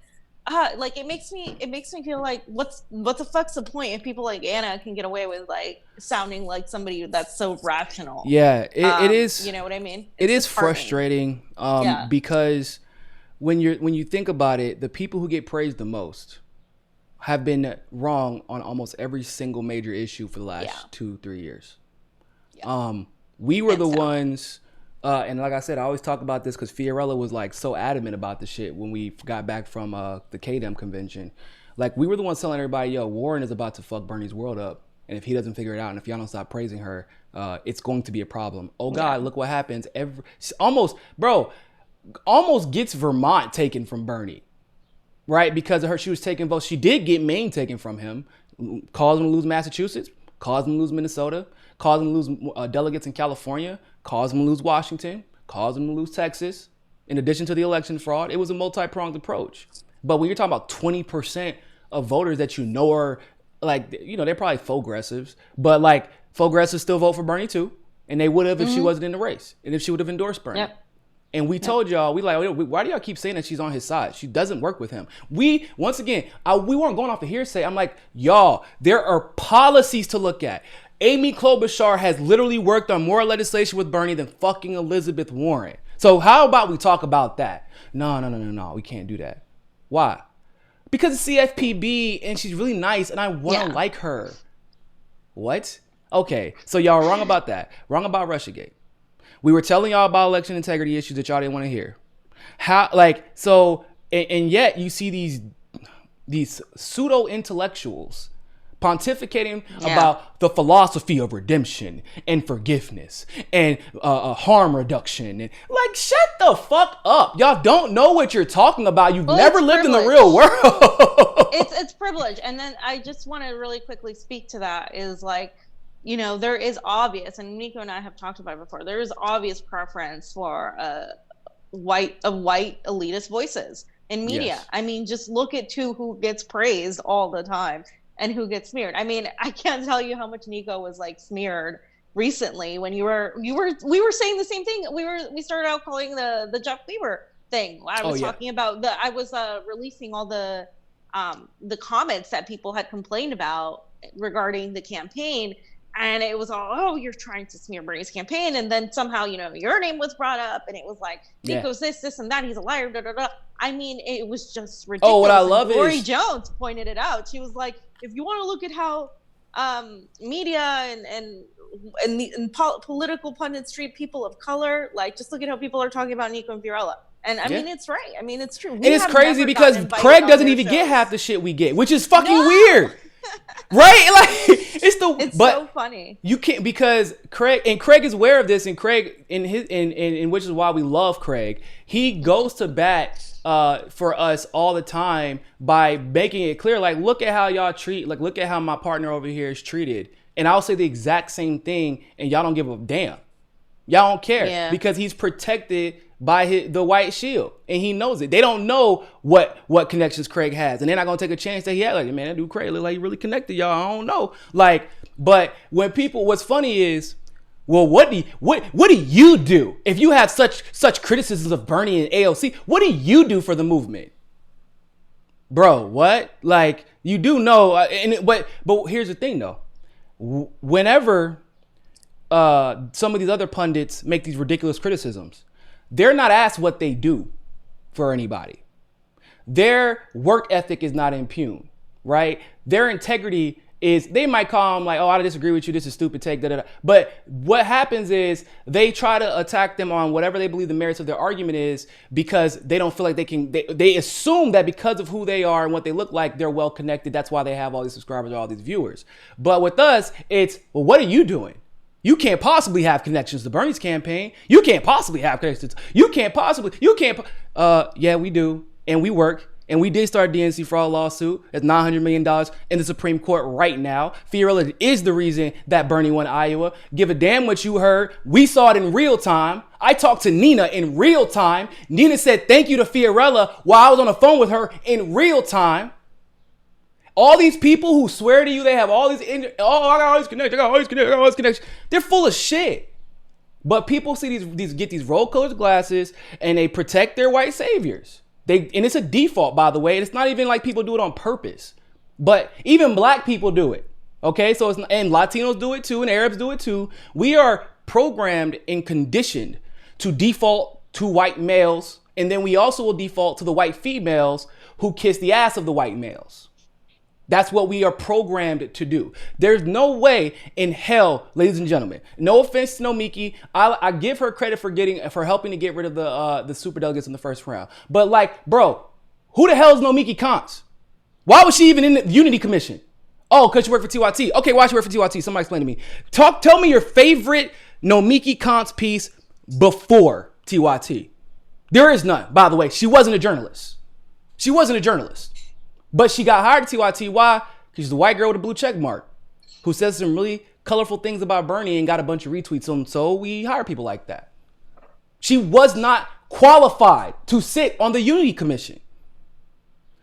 it makes me feel like what the fuck's the point if people like Anna can get away with like sounding like somebody that's so rational? Yeah, it is. You know what I mean? It is frustrating because when you think about it, the people who get praised the most have been wrong on almost every single major issue for the last 2-3 years. Yeah. We were the ones And like I said, I always talk about this because Fiorella was like so adamant about the shit when we got back from the KDEM convention. Like, we were the ones telling everybody, yo, Warren is about to fuck Bernie's world up. And if he doesn't figure it out, and if y'all don't stop praising her, it's going to be a problem. Oh God, look what happens. Almost gets Vermont taken from Bernie, right? Because of her, she was taking votes. She did get Maine taken from him, caused him to lose Massachusetts, caused him to lose Minnesota, caused him to lose delegates in California, caused him to lose Washington, caused him to lose Texas. In addition to the election fraud, it was a multi-pronged approach. But when you're talking about 20% of voters that you know are like, you know, they're probably faux progressives, but like faux progressives still vote for Bernie too. And they would have if she wasn't in the race and if she would have endorsed Bernie. Yep. And we told y'all, why do y'all keep saying that she's on his side? She doesn't work with him. We weren't going off the hearsay. I'm like, y'all, there are policies to look at. Amy Klobuchar has literally worked on more legislation with Bernie than fucking Elizabeth Warren. So how about we talk about that? No, we can't do that. Why? Because it's CFPB and she's really nice and I want to like her. What? Okay, so y'all are wrong about that. Wrong about Russiagate. We were telling y'all about election integrity issues that y'all didn't want to hear. And yet you see these pseudo intellectuals pontificating about the philosophy of redemption and forgiveness and harm reduction. And like, shut the fuck up. Y'all don't know what you're talking about. You've never lived in the real world. It's privilege. And then I just want to really quickly speak to that is like, you know, there is obvious, and Niko and I have talked about it before, there is obvious preference for white elitist voices in media. Yes. I mean, just look at who gets praised all the time and who gets smeared. I mean, I can't tell you how much Niko was like smeared recently when we were saying the same thing. We started out calling the Jeff Weaver thing. I was talking about I was releasing all the comments that people had complained about regarding the campaign. And it was all, you're trying to smear Bernie's campaign. And then somehow, you know, your name was brought up and it was like, Niko's this and that. He's a liar, da, da, da. I mean, it was just ridiculous. Oh, what I love is Lori Jones pointed it out. She was like, if you want to look at how media and political pundits treat people of color, like just look at how people are talking about Niko and Fiorella. And I mean, it's right. I mean, it's true. And it's crazy because Craig doesn't even get half the shit we get, which is fucking weird. Right? Like it's so funny. You can't, because Craig is aware of this, and Craig in which is why we love Craig. He goes to bat for us all the time by making it clear, like, look at how y'all treat, like, look at how my partner over here is treated. And I'll say the exact same thing, and y'all don't give a damn. Y'all don't care because he's protected by the white shield, and he knows it. They don't know what connections Craig has, and they're not gonna take a chance that he had. Like, man, that dude Craig look like he really connected, y'all. I don't know. Like, but when people, what's funny is, well, what do you do if you have such criticisms of Bernie and AOC? What do you do for the movement, bro? What? Like, you do know, but here's the thing though. Whenever some of these other pundits make these ridiculous criticisms, they're not asked what they do for anybody. Their work ethic is not impugned, right? Their integrity is, they might call them like, oh, I disagree with you, this is stupid take, da, da, da. But what happens is they try to attack them on whatever they believe the merits of their argument is, because they don't feel like they can, they assume that because of who they are and what they look like, they're well connected. That's why they have all these subscribers, all these viewers. But with us, it's, well, what are you doing? You can't possibly have connections to Bernie's campaign. You can't possibly have connections. Yeah, we do. And we work. And we did start a DNC fraud lawsuit. It's $900 million in the Supreme Court right now. Fiorella is the reason that Bernie won Iowa. Give a damn what you heard. We saw it in real time. I talked to Nina in real time. Nina said thank you to Fiorella while I was on the phone with her in real time. All these people who swear to you they have all these, I got all these connections, they're full of shit. But people see these get these rose-colored glasses and they protect their white saviors. And it's a default, by the way. It's not even like people do it on purpose. But even black people do it. Okay, so and Latinos do it too, and Arabs do it too. We are programmed and conditioned to default to white males, and then we also will default to the white females who kiss the ass of the white males. That's what we are programmed to do. There's no way in hell, ladies and gentlemen. No offense to Nomiki, I give her credit for helping to get rid of the super delegates in the first round. But like, bro, who the hell is Nomiki Konst? Why was she even in the Unity Commission? Oh, because she worked for TYT. Okay, why she worked for TYT? Somebody explain to me. Tell me your favorite Nomiki Konst piece before TYT. There is none. By the way, she wasn't a journalist. But she got hired at TYT. Why? Because she's a white girl with a blue check mark who says some really colorful things about Bernie and got a bunch of retweets on. So we hire people like that. She was not qualified to sit on the Unity Commission.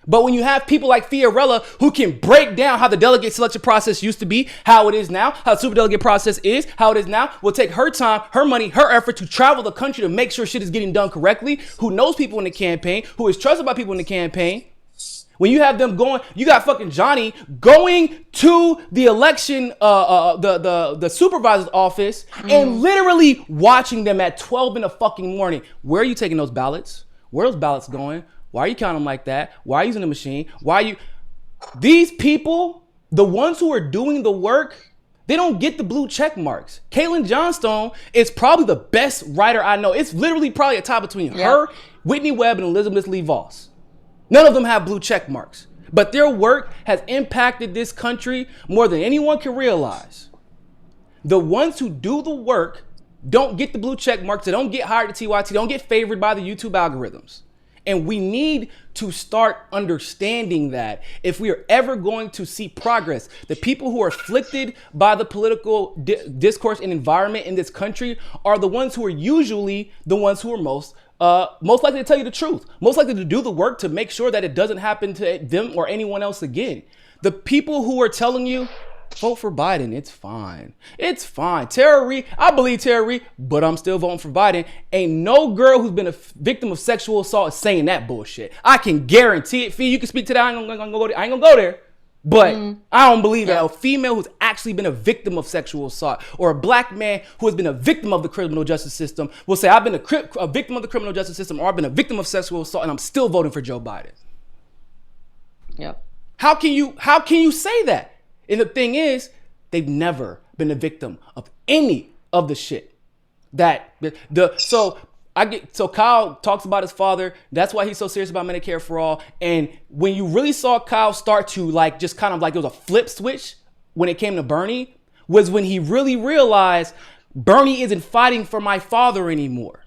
But when you have people like Fiorella who can break down how the delegate selection process used to be, how it is now, how the super delegate process is, how it is now, will take her time, her money, her effort to travel the country to make sure shit is getting done correctly, who knows people in the campaign, who is trusted by people in the campaign. When you have them going, you got fucking Johnny going to the election, the supervisor's office and literally watching them at 12 in the fucking morning. Where are you taking those ballots? Where are those ballots going? Why are you counting them like that? Why are you using the machine? These people, the ones who are doing the work, they don't get the blue check marks. Caitlin Johnstone is probably the best writer I know. It's literally probably a tie between her, Whitney Webb, and Elizabeth Lee Voss. None of them have blue check marks, but their work has impacted this country more than anyone can realize. The ones who do the work don't get the blue check marks. They don't get hired at TYT. They don't get favored by the YouTube algorithms. And we need to start understanding that if we are ever going to see progress, the people who are afflicted by the political discourse and environment in this country are the ones who are usually the ones who are most likely to tell you the truth, most likely to do the work to make sure that it doesn't happen to them or anyone else again. The people who are telling you, vote for Biden, it's fine. It's fine. Tara Reid, I believe Tara Reid, but I'm still voting for Biden. Ain't no girl who's been a victim of sexual assault saying that bullshit. I can guarantee it. Fee, you can speak to that. I ain't gonna go there. But I don't believe that a female who's actually been a victim of sexual assault or a black man who has been a victim of the criminal justice system will say, I've been a victim of the criminal justice system, or I've been a victim of sexual assault and I'm still voting for Joe Biden. Yep. How can you say that? And the thing is, they've never been a victim of any of the shit so Kyle talks about his father. That's why he's so serious about Medicare for all. And when you really saw Kyle start to like, just kind of like, it was a flip switch when it came to Bernie, was when he really realized Bernie isn't fighting for my father anymore.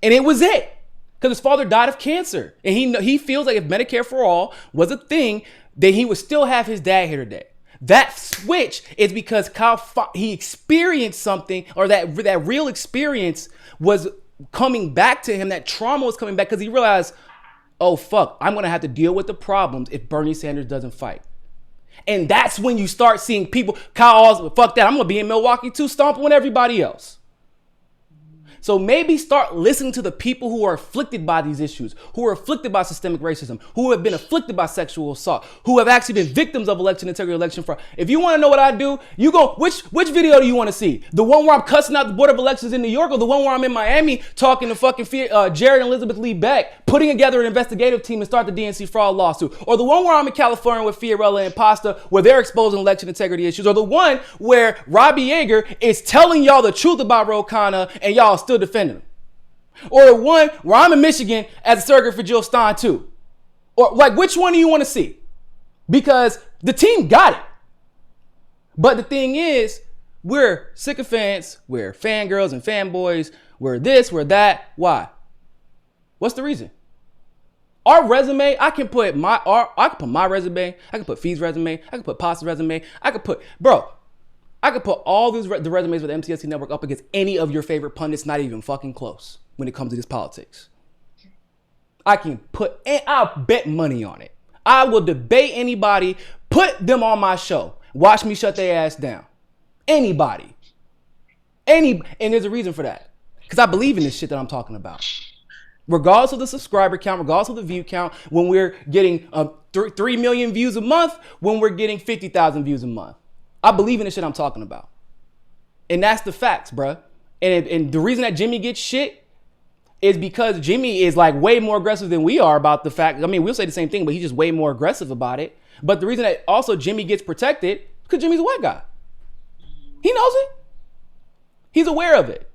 And it was it. Because his father died of cancer. And he feels like if Medicare for all was a thing, then he would still have his dad here today. That switch is because Kyle, he experienced something, or that real experience was coming back to him. That trauma was coming back because he realized, oh fuck, I'm gonna have to deal with the problems if Bernie Sanders doesn't fight. And that's when you start seeing people, Kyle, fuck that, I'm gonna be in Milwaukee too, stomping with everybody else. So maybe start listening to the people who are afflicted by these issues, who are afflicted by systemic racism, who have been afflicted by sexual assault, who have actually been victims of election integrity, election fraud. If you want to know what I do, you go, which video do you want to see? The one where I'm cussing out the Board of Elections in New York, or the one where I'm in Miami talking to fucking Jared and Elizabeth Lee Beck, putting together an investigative team to start the DNC fraud lawsuit? Or the one where I'm in California with Fiorella and Pasta, where they're exposing election integrity issues? Or the one where Robbie Yeager is telling y'all the truth about Ro Khanna and y'all still defending him? Or the one where I'm in Michigan as a surrogate for Jill Stein too? Or like, which one do you want to see? Because the team got it. But the thing is, we're sycophants, we're fangirls and fanboys, we're this, we're that. Why? What's the reason? Our resume, I can put my resume, I can put Fee's resume, I can put Pasta's resume, I could put all the resumes with the MTSC network up against any of your favorite pundits, not even fucking close when it comes to this politics. I'll bet money on it. I will debate anybody, put them on my show, watch me shut their ass down. Anybody. And there's a reason for that. Because I believe in this shit that I'm talking about. Regardless of the subscriber count, regardless of the view count, when we're getting 3 million views a month, when we're getting 50,000 views a month. I believe in the shit I'm talking about. And that's the facts, bruh. And the reason that Jimmy gets shit is because Jimmy is like way more aggressive than we are about the fact. I mean, we'll say the same thing, but he's just way more aggressive about it. But the reason that also Jimmy gets protected is because Jimmy's a white guy. He knows it. He's aware of it.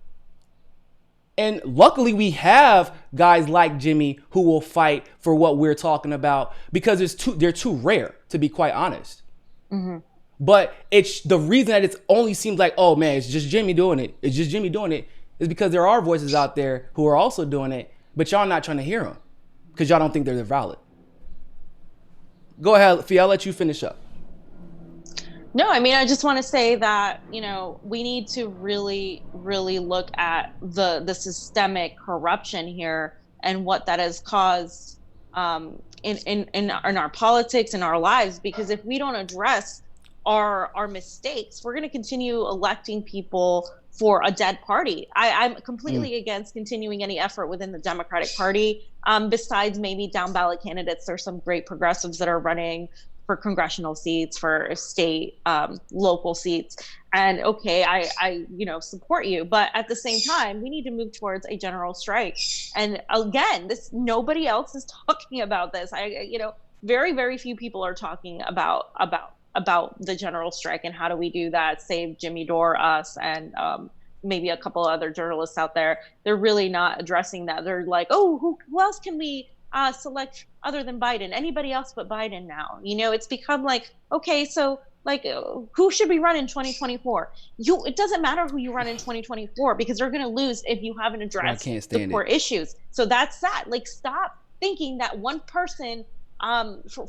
And luckily we have guys like Jimmy who will fight for what we're talking about because they're too rare, to be quite honest. Mm-hmm. But it's the reason that it only seems like, oh man, it's just Jimmy doing it. It's just Jimmy doing it is because there are voices out there who are also doing it, but y'all not trying to hear them because y'all don't think they're valid. Go ahead, Fee, I'll let you finish up. No, I mean, I just want to say that, we need to really, really look at the systemic corruption here and what that has caused in our politics and our lives. Because if we don't address our mistakes, we're going to continue electing people for a dead party. I'm completely against continuing any effort within the Democratic Party. Besides maybe down ballot candidates, there's some great progressives that are running for congressional seats, for state, local seats. And okay, I support you. But at the same time, we need to move towards a general strike. And again, nobody else is talking about this. Very, very few people are talking about the general strike and how do we do that, save Jimmy Dore, us, and maybe a couple other journalists out there. They're really not addressing that. They're like, oh, who else can we select other than Biden? Anybody else but Biden now? It's become like, okay, so like who should we run in 2024? It doesn't matter who you run in 2024 because they're going to lose if you haven't addressed the core issues. So that's that. Like, stop thinking that one person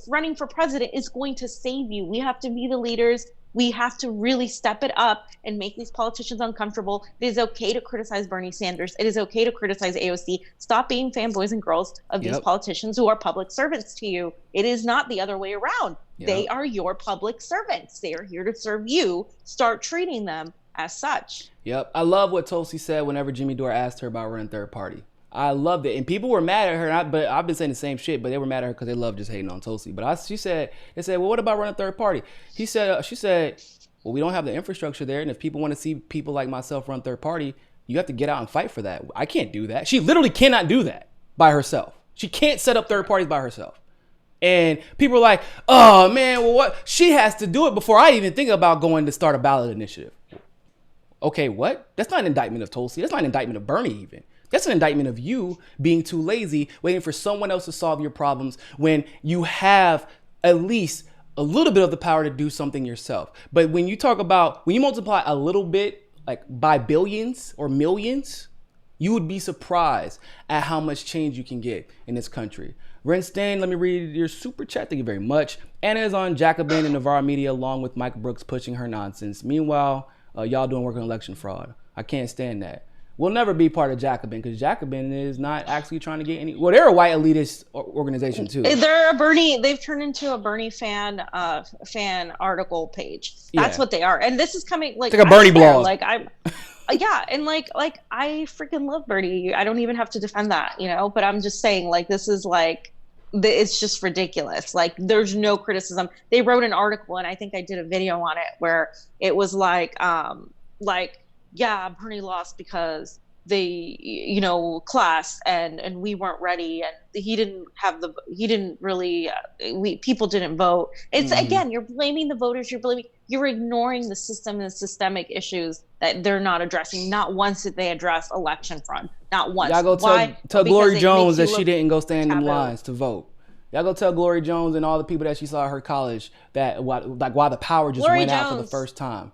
running for president is going to save you. We have to be the leaders. We have to really step it up and make these politicians uncomfortable. It is okay to criticize Bernie Sanders. It is okay to criticize AOC. Stop being fanboys and girls of these politicians who are public servants to you. It is not the other way around. They are your public servants. They are here to serve you. Start treating them as such. Yep. I love what Tulsi said whenever Jimmy Dore asked her about running third party. I loved it. And people were mad at her, but I've been saying the same shit, but they were mad at her because they love just hating on Tulsi. But they said, well, what about running third party? She said, well, we don't have the infrastructure there. And if people want to see people like myself run third party, you have to get out and fight for that. I can't do that. She literally cannot do that by herself. She can't set up third parties by herself. And people are like, oh man, well, what? She has to do it before I even think about going to start a ballot initiative. Okay, what? That's not an indictment of Tulsi. That's not an indictment of Bernie even. That's an indictment of you being too lazy, waiting for someone else to solve your problems when you have at least a little bit of the power to do something yourself. But when you multiply a little bit, like by billions or millions, you would be surprised at how much change you can get in this country. Ren Stain, let me read your super chat. Thank you very much. Anna is on Jacobin and Navarro Media along with Mike Brooks pushing her nonsense. Meanwhile, y'all doing work on election fraud. I can't stand that. We'll never be part of Jacobin because Jacobin is not actually trying to get any. Well, they're a white elitist organization too. They've turned into a Bernie fan article page. That's what they are. And this is coming like it's like a Bernie blog. Like I'm, and like I freaking love Bernie. I don't even have to defend that, But I'm just saying, like, this is like, it's just ridiculous. Like, there's no criticism. They wrote an article, and I think I did a video on it where it was like. Yeah, Bernie lost because they, class and we weren't ready, and people didn't vote. It's again, you're blaming the voters. You're ignoring the system and the systemic issues that they're not addressing. Not once did they address election fraud. Not once. Y'all go tell Glory Jones that she didn't go stand in lines to vote. Y'all go tell Glory Jones and all the people that she saw at her college that why the power just went out for the first time.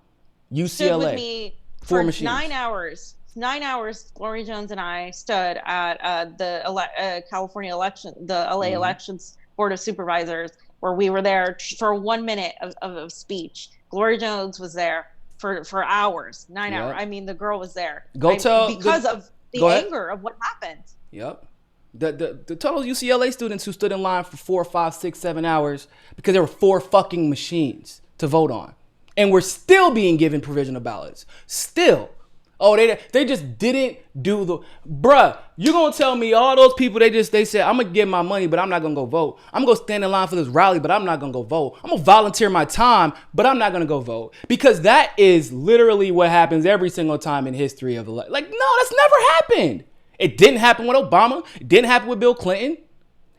UCLA. Stood with me for 9 hours. 9 hours, Glory Jones and I stood at the California election, the LA Elections Board of Supervisors, where we were there for 1 minute of speech. Glory Jones was there for hours, 9 hours. I mean, the girl was there. Because of the anger of what happened. Yep. The total UCLA students who stood in line for 4, 5, 6, 7 hours because there were 4 fucking machines to vote on. And we're still being given provisional ballots. Still. Oh, they just didn't do the... Bruh, you gonna tell me all those people, they said, I'm gonna give my money, but I'm not gonna go vote. I'm gonna stand in line for this rally, but I'm not gonna go vote. I'm gonna volunteer my time, but I'm not gonna go vote. Because that is literally what happens every single time in history of... no, that's never happened. It didn't happen with Obama. It didn't happen with Bill Clinton.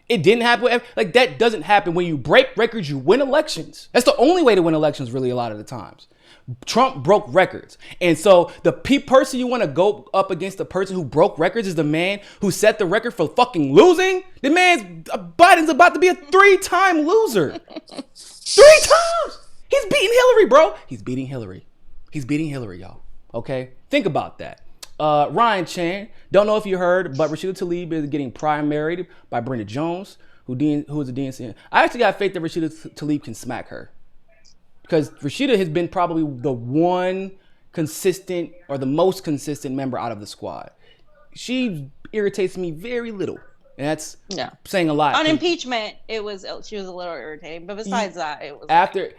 It didn't happen. Like, that doesn't happen. When you break records, you win elections. That's the only way to win elections, really, a lot of the times. Trump broke records. And so the person you want to go up against, the person who broke records, is the man who set the record for fucking losing. Biden's about to be a 3-time loser. 3 times. He's beating Hillary, bro. He's beating Hillary, y'all. Okay? Think about that. Ryan Chan, don't know if you heard, but Rashida Tlaib is getting primaried by Brenda Jones, who is a DNC. I actually got faith that Rashida Tlaib can smack her. Because Rashida has been probably the one consistent or the most consistent member out of the squad. She irritates me very little. And that's saying a lot. On impeachment, she was a little irritating. But besides that, it was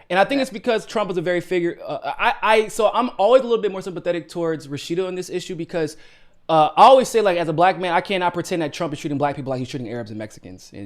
and I think it's because Trump is a very so I'm always a little bit more sympathetic towards Rashida on this issue, because I always say, like, as a black man, I cannot pretend that Trump is treating black people like he's treating Arabs and Mexicans. And